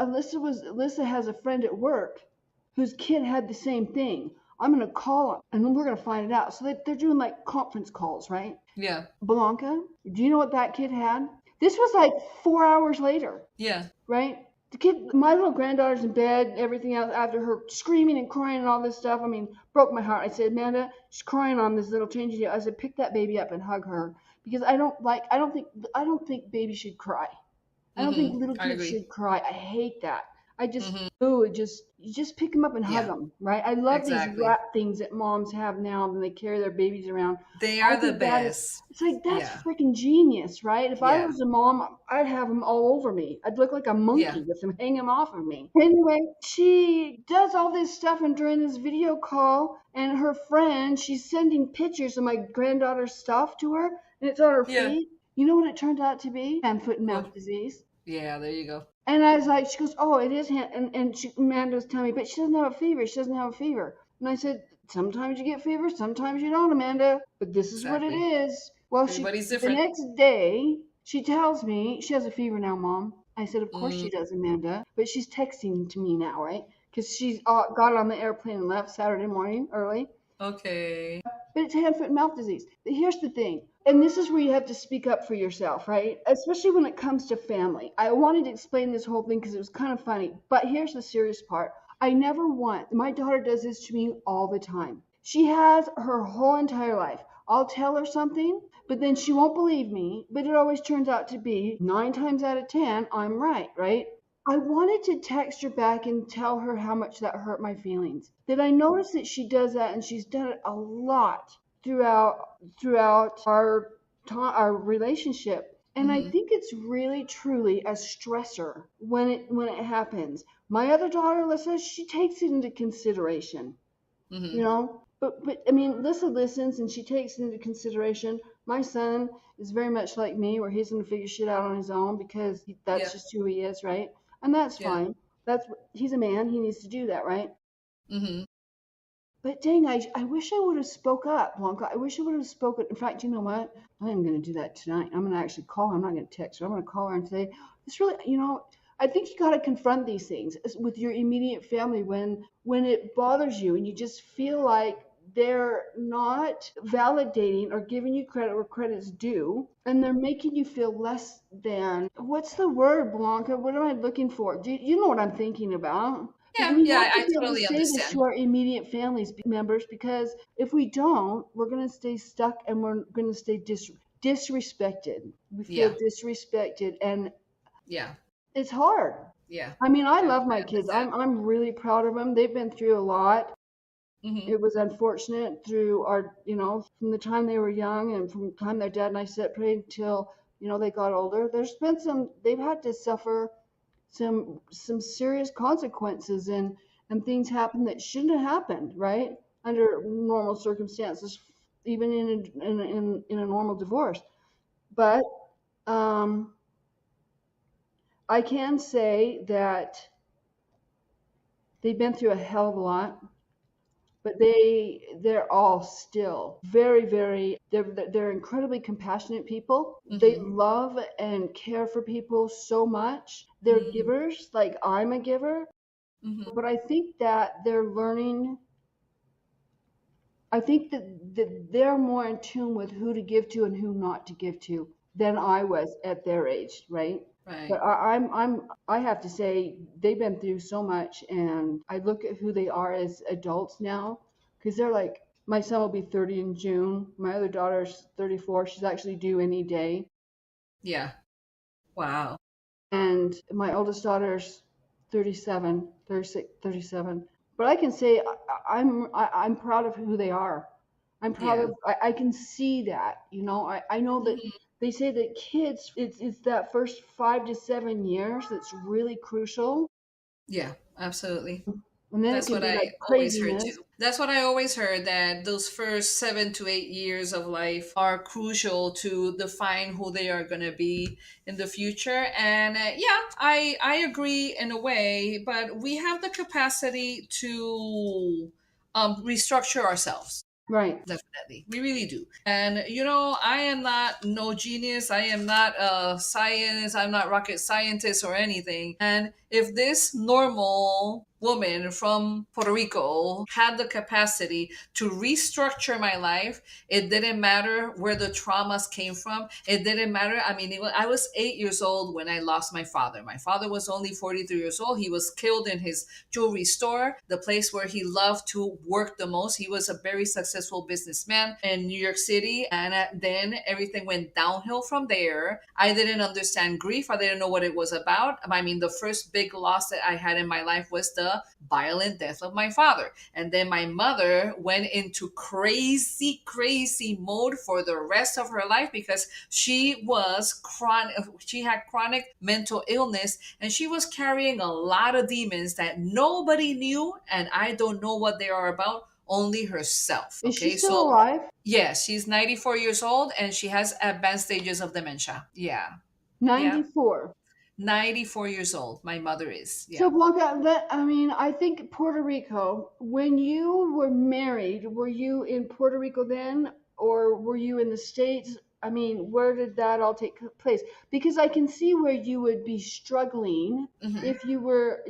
Alyssa has a friend at work whose kid had the same thing. I'm gonna call him and we're gonna find it out. So they're doing like conference calls, right? Yeah. Blanca, do you know what that kid had? This was like 4 hours later, Yeah. right? The kid, my little granddaughter's in bed, everything else, after her screaming and crying and all this stuff. I mean, broke my heart. I said, Amanda, she's crying on this little change. I said, pick that baby up and hug her because I don't think babies should cry. I don't think little I kids agree. should cry. I hate that. I just, Hmm. you just pick them up and hug Yeah, them, right? I love these exactly. wrap things that moms have now when they carry their babies around. They I are the think that is, best. it's like, that's Yeah. freaking genius, right? If I Yeah. was a mom, I'd have them all over me. I'd look like a Yeah. monkey with them hanging off of me. Anyway, she does all this stuff, and during this video call, and her friend, she's sending pictures of my granddaughter's stuff to her, and it's on her Yeah. feed. You know what it turned out to be? Hand, foot, and mouth What? disease. Yeah, there you go. And I was like, she goes, oh, it is hand, and Amanda was telling me, but she doesn't have a fever. She doesn't have a fever. And I said, sometimes you get fever, sometimes you don't, Amanda. But this is what it Exactly. is. Well, Everybody's the different. next day, she tells me she has a fever now, Mom. I said, of course Mm, she does, Amanda. But she's texting to me now, right? Because she's got on the airplane and left Saturday morning early. okay. But it's hand, foot, and mouth disease. But here's the thing, and this is where you have to speak up for yourself, right? Especially when it comes to family. I wanted to explain this whole thing because it was kind of funny, but here's the serious part. I never want, my daughter does this to me all the time. She has her whole entire life. I'll tell her something, but then she won't believe me, but it always turns out to be 9 times out of 10, I'm right, right? I wanted to text her back and tell her how much that hurt my feelings. That I noticed that she does that and she's done it a lot throughout our relationship. And I Hmm. think it's really truly a stressor when it happens. My other daughter, Alyssa, she takes it into consideration, you Hmm. know. But I mean, Alyssa listens and she takes it into consideration. My son is very much like me, where he's going to figure shit out on his own because that's Yeah. just who he is, right? And that's Yeah. fine. He's a man. He needs to do that, right? Hmm. But dang, I wish I would have spoke up, Blanca. I wish I would have spoken. In fact, you know what? I am going to do that tonight. I'm going to actually call her. I'm not going to text her. I'm going to call her and say, "It's really, I think you got to confront these things with your immediate family when it bothers you and you just feel like they're not validating or giving you credit where credit's due, and they're making you feel less than. What's the word, Blanca? What am I looking for? Do you know what I'm thinking about? But Yeah. we Yeah. have to I be able to totally say this understand. to our immediate families members, because if we don't, we're going to stay stuck and we're going to stay disrespected. We feel Yeah. disrespected, and Yeah. it's hard. Yeah. I mean, I love I my kids. understand. I'm really proud of them. They've been through a lot. Hmm. It was unfortunate through from the time they were young and from the time their dad and I separated till, they got older. They've had to suffer some serious consequences, and things happen that shouldn't have happened, right? Under normal circumstances, even in a normal divorce. But um, I can say that they've been through a hell of a lot, but they're all still very, very, they're incredibly compassionate people. They Hmm. love and care for people so much. They're Hmm. givers, like I'm a giver. Hmm. But I think that they're learning. I think that they're more in tune with who to give to and who not to give to than I was at their age, right? But Right. I have to say they've been through so much, and I look at who they are as adults now, because they're like, my son will be 30 in June. My other daughter's 34. She's actually due any day. Yeah. Wow. And my oldest daughter's 37, 36, 37. But I can say I'm proud of who they are. I'm proud Yeah. of, I can see that, I know that Hmm. they say that kids, it's that first 5 to 7 years that's really crucial, Yeah. Absolutely. and then it That's can what be I like always heard craziness. too. That's what I always heard, that those first 7 to 8 years of life are crucial to define who they are going to be in the future. And yeah, I agree in a way, but we have the capacity to restructure ourselves. Right. Definitely. We really do. And, I am not no genius. I am not a science. I'm not rocket scientist or anything. And if this normal woman from Puerto Rico had the capacity to restructure my life, it didn't matter where the traumas came from. It didn't matter. I mean, I was 8 years old when I lost my father. My father was only 43 years old. He was killed in his jewelry store, the place where he loved to work the most. He was a very successful businessman in New York City. And then everything went downhill from there. I didn't understand grief. I didn't know what it was about. I mean, the first big loss that I had in my life was the violent death of my father. And then my mother went into crazy mode for the rest of her life because she had chronic mental illness, and she was carrying a lot of demons that nobody knew, and I don't know what they are about, only herself. Is she Okay, still so alive? yes, she's 94 years old and she has advanced stages of dementia. Yeah. Yeah. 94. 94 years old. My mother is. So Yeah. Blanca, I mean, I think Puerto Rico, when you were married, were you in Puerto Rico then, or were you in the States? I mean, where did that all take place? Because I can see where you would be struggling Mhm. if you were,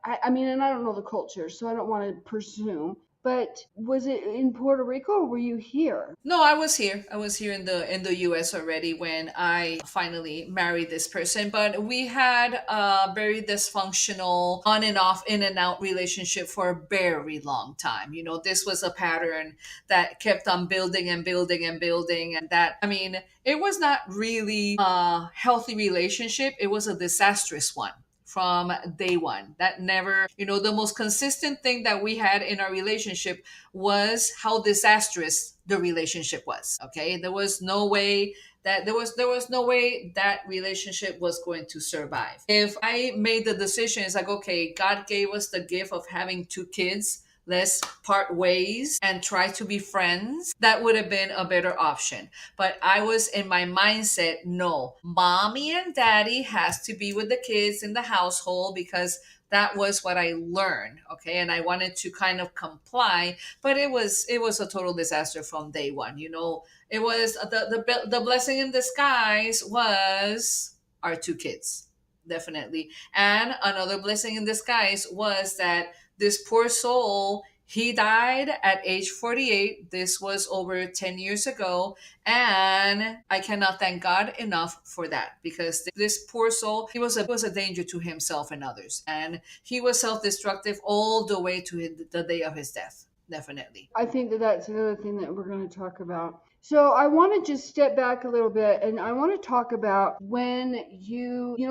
I mean, and I don't know the culture, so I don't want to presume, but was it in Puerto Rico or were you here? No, I was here. I was here in the US already when I finally married this person, but we had a very dysfunctional on and off in and out relationship for a very long time. This was a pattern that kept on building and building and building, and that, I mean, it was not really a healthy relationship. It was a disastrous one from day one. That never, the most consistent thing that we had in our relationship was how disastrous the relationship was. Okay, there was no way that relationship was going to survive. If I made the decision, it's like, okay, God gave us the gift of having two kids, let's part ways and try to be friends, that would have been a better option. But I was in my mindset, no, mommy and daddy has to be with the kids in the household because that was what I learned. Okay, and I wanted to kind of comply, but it was a total disaster from day one. It was the blessing in disguise was our two kids, definitely. And another blessing in disguise was that this poor soul, he died at age 48. This was over 10 years ago. And I cannot thank God enough for that, because this poor soul, he was a danger to himself and others. And he was self destructive all the way to the day of his death. Definitely. I think that that's another thing that we're going to talk about. So I want to just step back a little bit, and I want to talk about when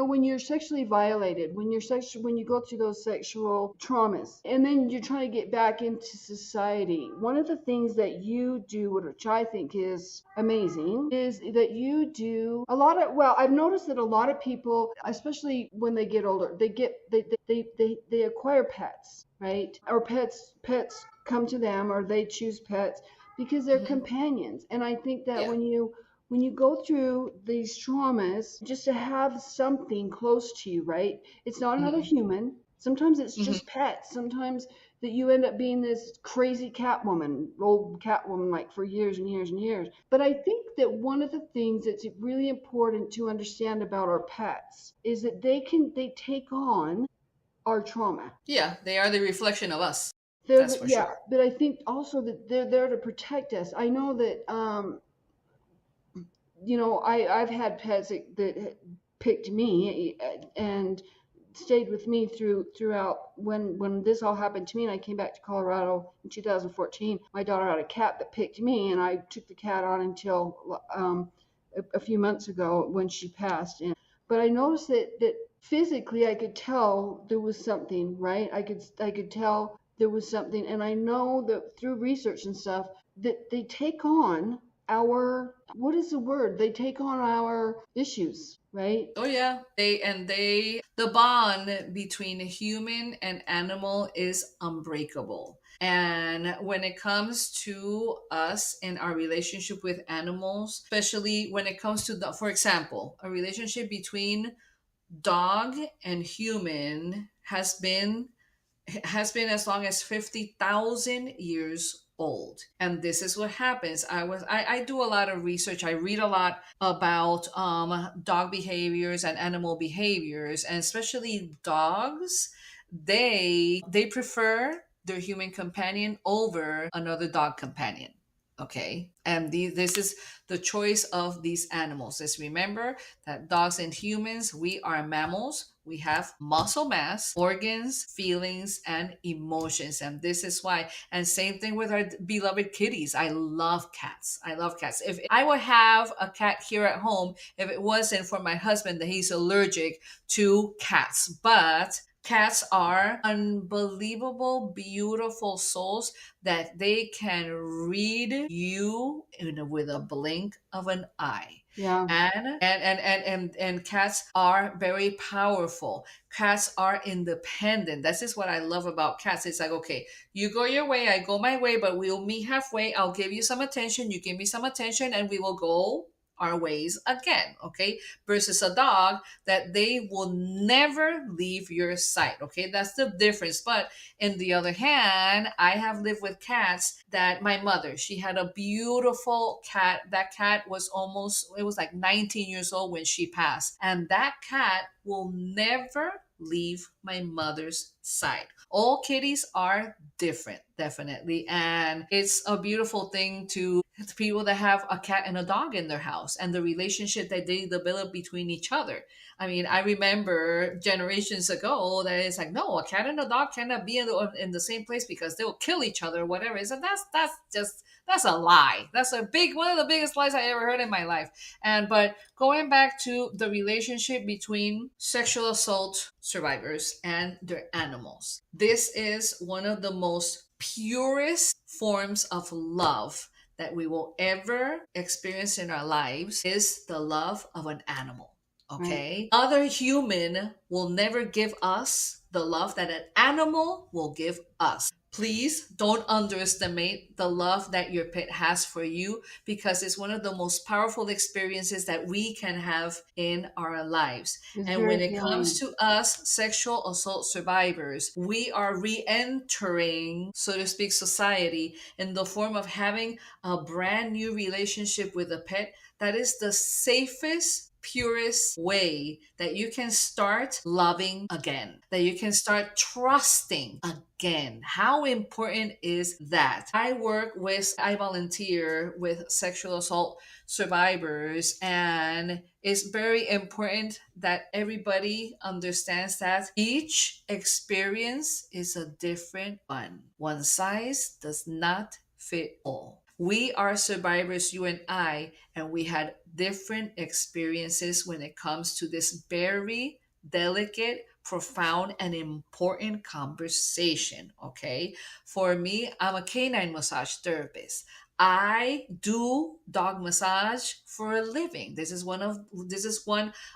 when you're sexually violated, when you go through those sexual traumas, and then you're trying to get back into society. One of the things that you do, which I think is amazing, is that you do a lot of, well, I've noticed that a lot of people, especially when they get older, they acquire pets, right? Or pets come to them, or they choose pets because they're Mhm. companions. And I think that Yeah. when you go through these traumas, just to have something close to you, right? It's not another Hmm. human. Sometimes it's Hmm. just pets. Sometimes that you end up being this crazy old Catwoman, like for years and years and years. But I think that one of the things that's really important to understand about our pets is that they take on our trauma. Yeah, they are the reflection of us. They're That's for yeah, sure. but I think also that they're there to protect us. I know that I've had pets that picked me and stayed with me throughout when this all happened to me, and I came back to Colorado in 2014. My daughter had a cat that picked me, and I took the cat on until a few months ago when she passed. But I noticed that physically I could tell there was something, right? I could tell there was something, and I know that through research and stuff that they take on our, what is the word? They take on our issues, right? Oh yeah, the bond between human and animal is unbreakable. And when it comes to us and our relationship with animals, especially when it comes to for example, a relationship between dog and human has been as long as 50,000 years old. And this is what happens. I do a lot of research. I read a lot about dog behaviors and animal behaviors, and especially dogs. They prefer their human companion over another dog companion. Okay, and this is the choice of these animals. Let's remember that dogs and humans, we are mammals. We have muscle mass, organs, feelings, and emotions. And this is why. And same thing with our beloved kitties. I love cats. I love cats. If I would have a cat here at home, if it wasn't for my husband that he's allergic to cats. But cats are unbelievable, beautiful souls that they can read you with a blink of an eye. Yeah. And cats are very powerful. Cats are independent. That's just what I love about cats. It's like, okay, you go your way, I go my way, but we'll meet halfway. I'll give you some attention, you give me some attention, and we will go our ways again. Okay, versus a dog that they will never leave your sight. Okay, that's the difference. But in the other hand, I have lived with cats that my mother, she had a beautiful cat. That cat was it was like 19 years old when she passed. And that cat will never leave my mother's side. All kitties are different, definitely. And it's a beautiful thing to people that have a cat and a dog in their house and the relationship that they develop between each other. I mean, I remember generations ago that it's like, no, a cat and a dog cannot be in the same place because they will kill each other or whatever. So that's a lie. That's one of the biggest lies I ever heard in my life. But going back to the relationship between sexual assault survivors and their animals, this is one of the most purest forms of love that we will ever experience in our lives is the love of an animal. Okay. Right. Other human will never give us the love that an animal will give us. Please don't underestimate the love that your pet has for you, because it's one of the most powerful experiences that we can have in our lives. And when it comes to us, sexual assault survivors, we are re-entering, so to speak, society in the form of having a brand new relationship with a pet that is the safest, purest way that you can start loving again, that you can start trusting again. How important is that? I volunteer with sexual assault survivors, and it's very important that everybody understands that each experience is a different one. One size does not fit all. We are survivors, you and I, and we had different experiences when it comes to this very delicate, profound, and important conversation. Okay. For me, I'm a canine massage therapist. I do dog massage for a living. This is one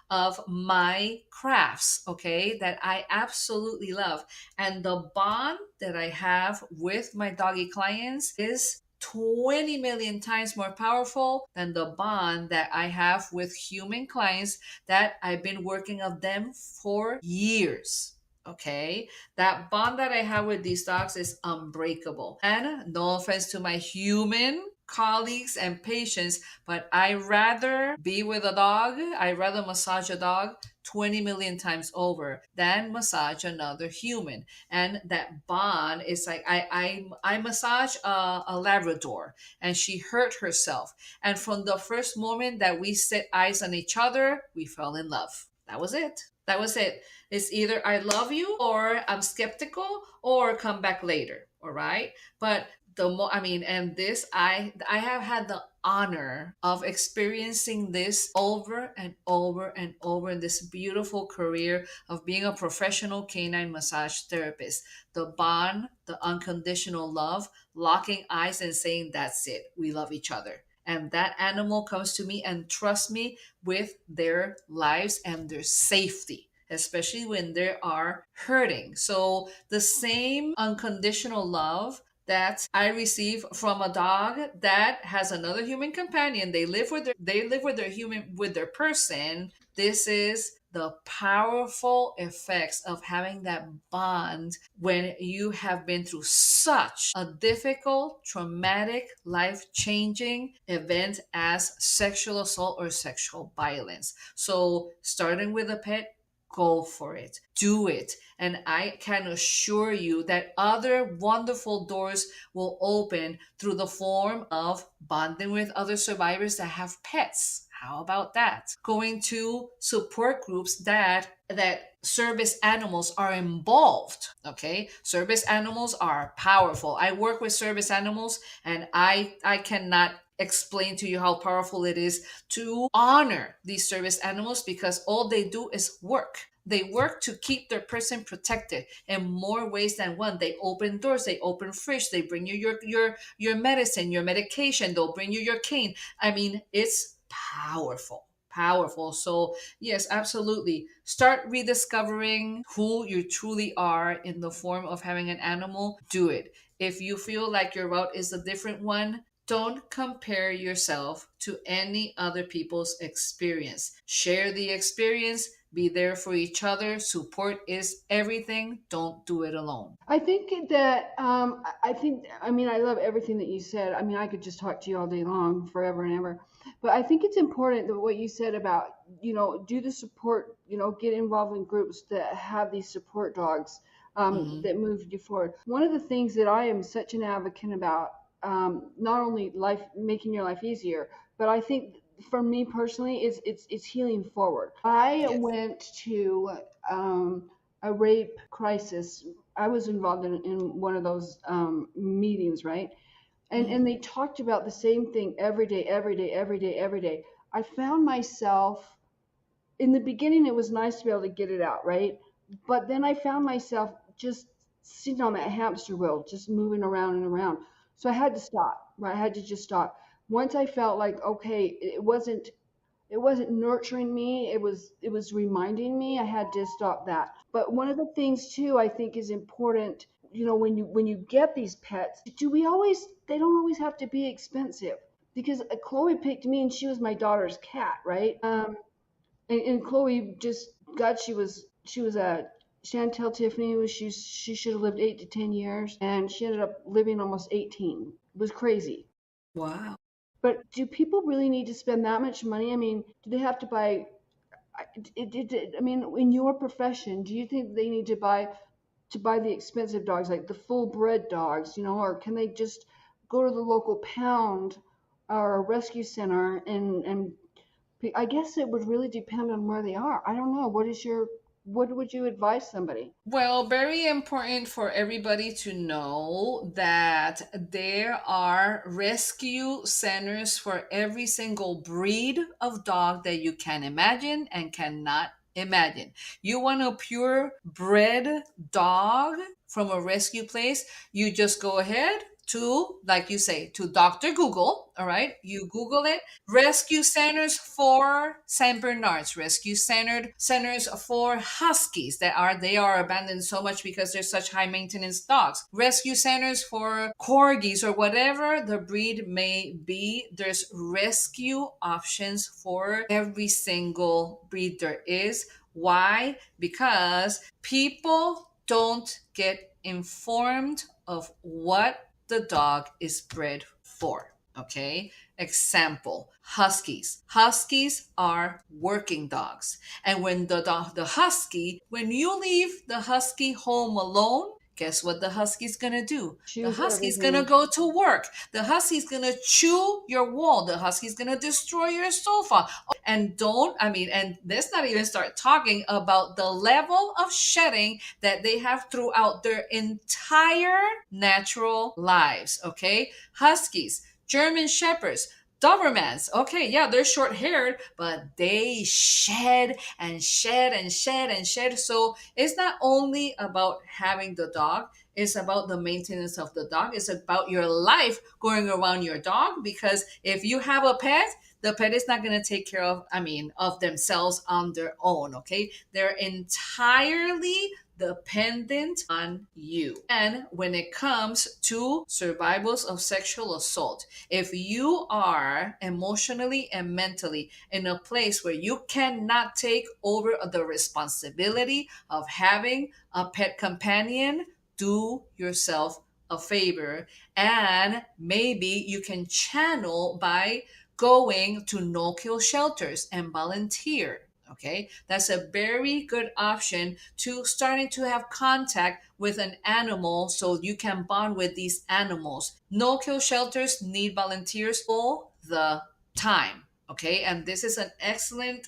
of my crafts, okay, that I absolutely love. And the bond that I have with my doggy clients is 20 million times more powerful than the bond that I have with human clients that I've been working on them for years. Okay, that bond that I have with these dogs is unbreakable. And no offense to my human colleagues and patients, but I rather be with a dog, I rather massage a dog 20 million times over than massage another human. And that bond is like I massage a Labrador, and she hurt herself, and from the first moment that we set eyes on each other, we fell in love. That was it. It's either I love you or I'm skeptical or come back later. All right. But and this, I have had the honor of experiencing this over and over and over in this beautiful career of being a professional canine massage therapist. The bond, the unconditional love, locking eyes and saying, that's it. We love each other. And that animal comes to me and trusts me with their lives and their safety, especially when they are hurting. So the same unconditional love that I receive from a dog that has another human companion, they live with their human, with their person. This is the powerful effects of having that bond when you have been through such a difficult, traumatic, life changing event as sexual assault or sexual violence. So, starting with a pet, go for it, do it. And I can assure you that other wonderful doors will open through the form of bonding with other survivors that have pets. How about that? Going to support groups that service animals are involved. Okay, service animals are powerful. I work with service animals, and I cannot explain to you how powerful it is to honor these service animals, because all they do is work. They work to keep their person protected in more ways than one. They open doors, they open fridge, they bring you your medicine, your medication, they'll bring you your cane. I mean, it's powerful. Powerful. So, yes, absolutely. Start rediscovering who you truly are in the form of having an animal. Do it. If you feel like your route is a different one, don't compare yourself to any other people's experience. Share the experience, be there for each other. Support is everything. Don't do it alone. I think that I mean, I love everything that you said. I mean, I could just talk to you all day long, forever and ever. But I think it's important that what you said about, do the support, get involved in groups that have these support dogs, Mhm. that move you forward. One of the things that I am such an advocate about, not only life making your life easier, but I think for me personally, it's healing forward. I Yes. went to a rape crisis. I was involved in one of those meetings, right? And Mhm. they talked about the same thing every day, every day, every day, every day. I found myself in the beginning, it was nice to be able to get it out, right? But then I found myself just sitting on that hamster wheel, just moving around and around. So I had to stop, right? I had to just stop. Once I felt like, okay, it wasn't nurturing me, it was reminding me, I had to stop that. But one of the things too I think is important, when you get these pets, do we always they don't always have to be expensive, because Chloe picked me and she was my daughter's cat, right? And Chloe just, God, she was a Chantel Tiffany, was she should have lived 8 to 10 years, and she ended up living almost 18. It was crazy. Wow. But do people really need to spend that much money? I mean, do they have to buy? I mean, in your profession, do you think they need to buy the expensive dogs, like the full bred dogs, or can they just go to the local pound or a rescue center and I guess it would really depend on where they are. I don't know. What would you advise somebody? Well, very important for everybody to know that there are rescue centers for every single breed of dog that you can imagine and cannot imagine. You want a purebred dog from a rescue place, you just go ahead to, like you say, to Dr. Google, all right? You Google it. Rescue centers for Saint Bernards, centers for Huskies they are abandoned so much because they're such high maintenance dogs. Rescue centers for corgis or whatever the breed may be. There's rescue options for every single breed there is. Why? Because people don't get informed of what the dog is bred for. Okay? Example, huskies. Huskies are working dogs. And when the husky, when you leave the husky home alone, guess what the husky's gonna do? The Choose husky's gonna everything. go to work. The husky's gonna chew your wall. The husky's gonna destroy your sofa. And and let's not even start talking about the level of shedding that they have throughout their entire natural lives. Okay, huskies, German shepherds, Dobermans. Okay, yeah, they're short haired, but they shed and shed and shed and shed. So it's not only about having the dog, It's about the maintenance of the dog. It's about your life going around your dog, because if you have a pet, the pet is not going to take care of, of themselves on their own. Okay. They're entirely dependent on you. And when it comes to survivals of sexual assault, if you are emotionally and mentally in a place where you cannot take over the responsibility of having a pet companion, do yourself a favor, and maybe you can channel by going to no kill shelters and volunteer. Okay, that's a very good option to starting to have contact with an animal so you can bond with these animals. No kill shelters need volunteers all the time. Okay, and this is an excellent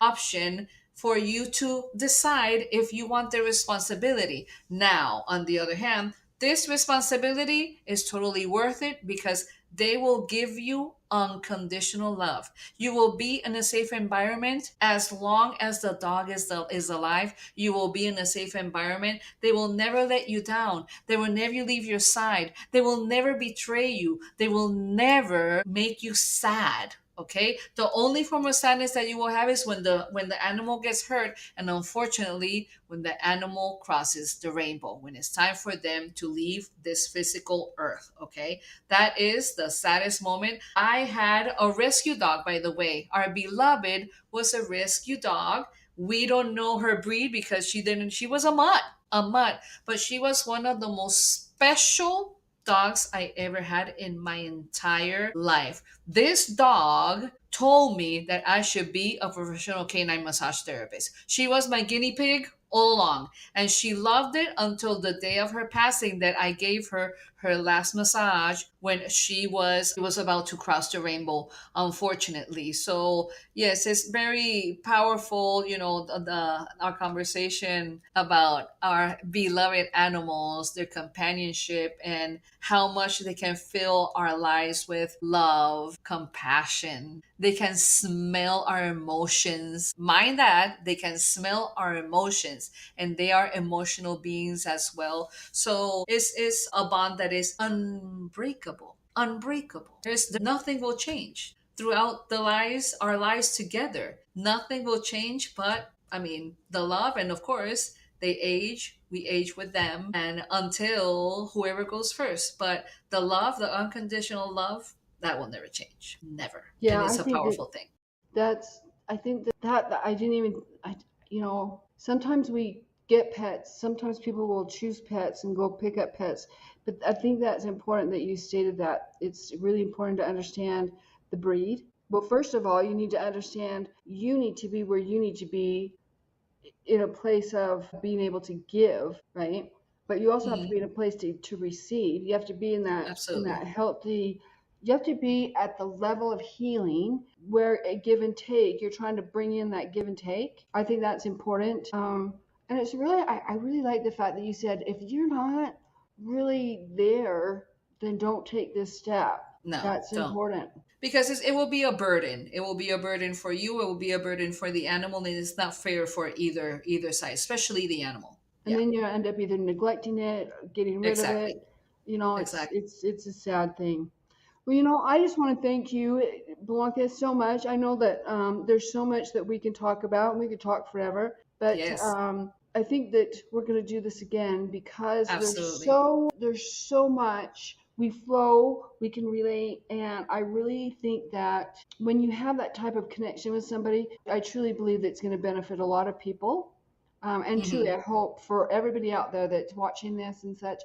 option for you to decide if you want the responsibility. Now, on the other hand, this responsibility is totally worth it because they will give you unconditional love. You will be in a safe environment as long as the dog is alive. You will be in a safe environment. They will never let you down. They will never leave your side. They will never betray you. They will never make you sad. Okay, the only form of sadness that you will have is when the animal gets hurt, and unfortunately when the animal crosses the rainbow, when it's time for them to leave this physical earth. Okay, that is the saddest moment. I had a rescue dog, by the way. Our beloved was a rescue dog. We don't know her breed because she was a mutt, but she was one of the most special dogs I ever had in my entire life. This dog told me that I should be a professional canine massage therapist. She was my guinea pig all along, and she loved it until the day of her passing, that I gave her her last massage when she was about to cross the rainbow, unfortunately. So yes, it's very powerful, our conversation about our beloved animals, their companionship, and how much they can fill our lives with love, compassion. They can smell our emotions. Mind that, they can smell our emotions, and they are emotional beings as well. So it's a bond that is unbreakable. Unbreakable. There's nothing will change throughout our lives together. Nothing will change, but the love, and of course they age, we age with them, and until whoever goes first. But the love, the unconditional love, that will never change. Never. And Yeah, it's a powerful thing. that's I think that I didn't even sometimes we get pets, sometimes people will choose pets and go pick up pets, but I think that's important that you stated that it's really important to understand the breed. Well, first of all, you need to understand you need to be where you need to be in a place of being able to give, right? But you also have to be in a Mhm. place to receive. You have to be in that Absolutely. healthy. You have to be at the level of healing where a give and take. You're trying to bring in that give and take. I think that's important. And it's really, I really like the fact that you said if you're not really there, then don't take this step. No, That's don't. important. Because it will be a burden. It will be a burden for you. It will be a burden for the animal, and it's not fair for either side, especially the animal. And Yeah, then you end up either neglecting it, or getting rid of exactly, it. You know, it's exactly. it's it's a sad thing. Well, I just want to thank you, Blanca, so much. I know that there's so much that we can talk about, and we could talk forever. But Yes, I think that we're going to do this again because absolutely. there's so much. We flow, we can relate, and I really think that when you have that type of connection with somebody, I truly believe that it's going to benefit a lot of people. And truly, Hmm. I hope for everybody out there that's watching this and such,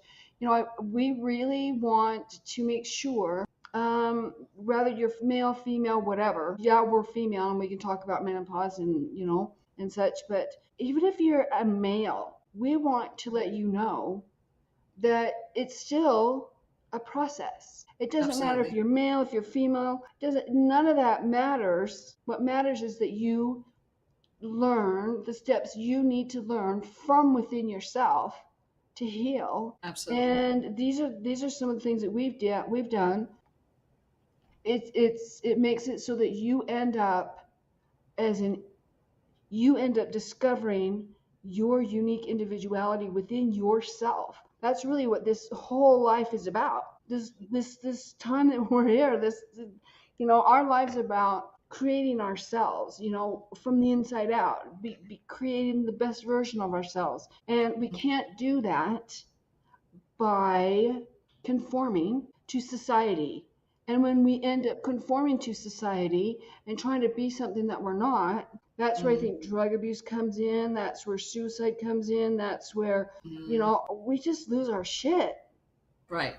we really want to make sure, whether you're male, female, whatever. Yeah, we're female, and we can talk about menopause and and such. But even if you're a male, we want to let you know that it's still a process. It doesn't matter if Absolutely. you're male, if you're female. Doesn't None of that matters. What matters is that you learn the steps you need to learn from within yourself to heal. Absolutely. And these are some of the things that we've done. It makes it so that you end up discovering your unique individuality within yourself. That's really what this whole life is about. This time that we're here, our lives about creating ourselves, from the inside out, be creating the best version of ourselves. And we can't do that by conforming to society. And when we end up conforming to society and trying to be something that we're not, that's where I think drug abuse comes in. That's where suicide comes in. That's where, we just lose our shit. Right.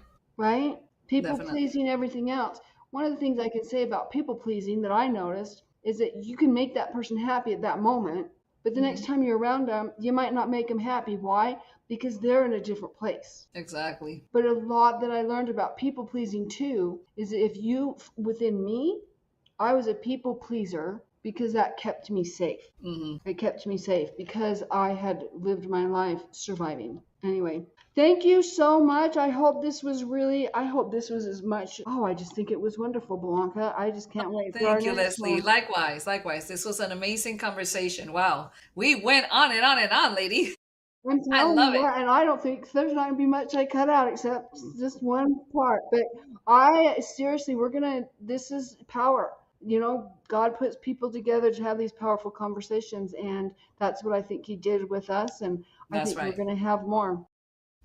People Definitely. pleasing, everything else. One of the things I can say about people pleasing that I noticed is that you can make that person happy at that moment, but the next time you're around them, you might not make them happy. Why? Because they're in a different place. Exactly. But a lot that I learned about people pleasing too is that within me, I was a people pleaser because that kept me safe. It kept me safe because I had lived my life surviving. Anyway, thank you so much. I hope this was as much. I just think it was wonderful, Blanca. I just can't wait for our Thank you, next Leslie. one. Likewise. This was an amazing conversation. Wow. We went on and on and on, lady. I'm I telling love you it. what, and I don't think there's not gonna be much I cut out except just one part. But seriously, this is power. God puts people together to have these powerful conversations, and that's what I think he did with us, and I That's think right. we're going to have more.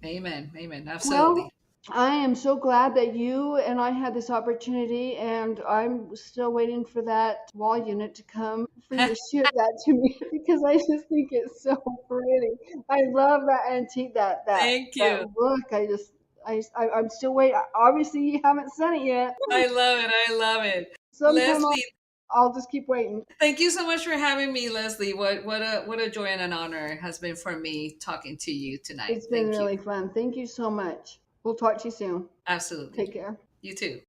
Amen. Absolutely. Well, I am so glad that you and I had this opportunity, and I'm still waiting for that wall unit to come for you to ship that to me because I just think it's so pretty. I love that antique, that Thank you. look. I'm still waiting. Obviously, you haven't sent it yet. I love it. Sometime Leslie, I'll just keep waiting. thank you so much for having me, Leslie. What a joy and an honor it has been for me talking to you tonight. It's been Thank really you. fun. Thank you so much. We'll talk to you soon. Absolutely. Take care. You too.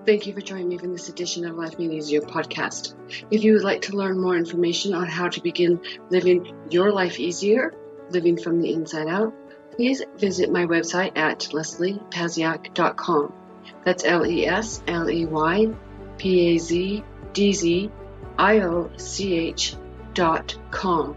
Thank you for joining me for this edition of Life Made Easier podcast. If you would like to learn more information on how to begin living your life easier, living from the inside out, please visit my website at lesliepazyak.com. That's LESLEYPAZDZIOCH.com.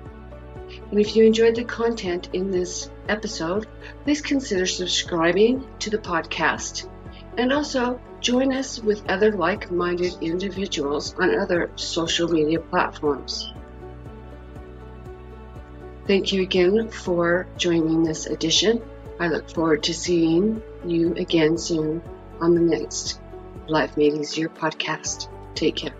And if you enjoyed the content in this episode, please consider subscribing to the podcast. And also join us with other like-minded individuals on other social media platforms. Thank you again for joining this edition. I look forward to seeing you again soon on the next Life Made Easier podcast. Take care.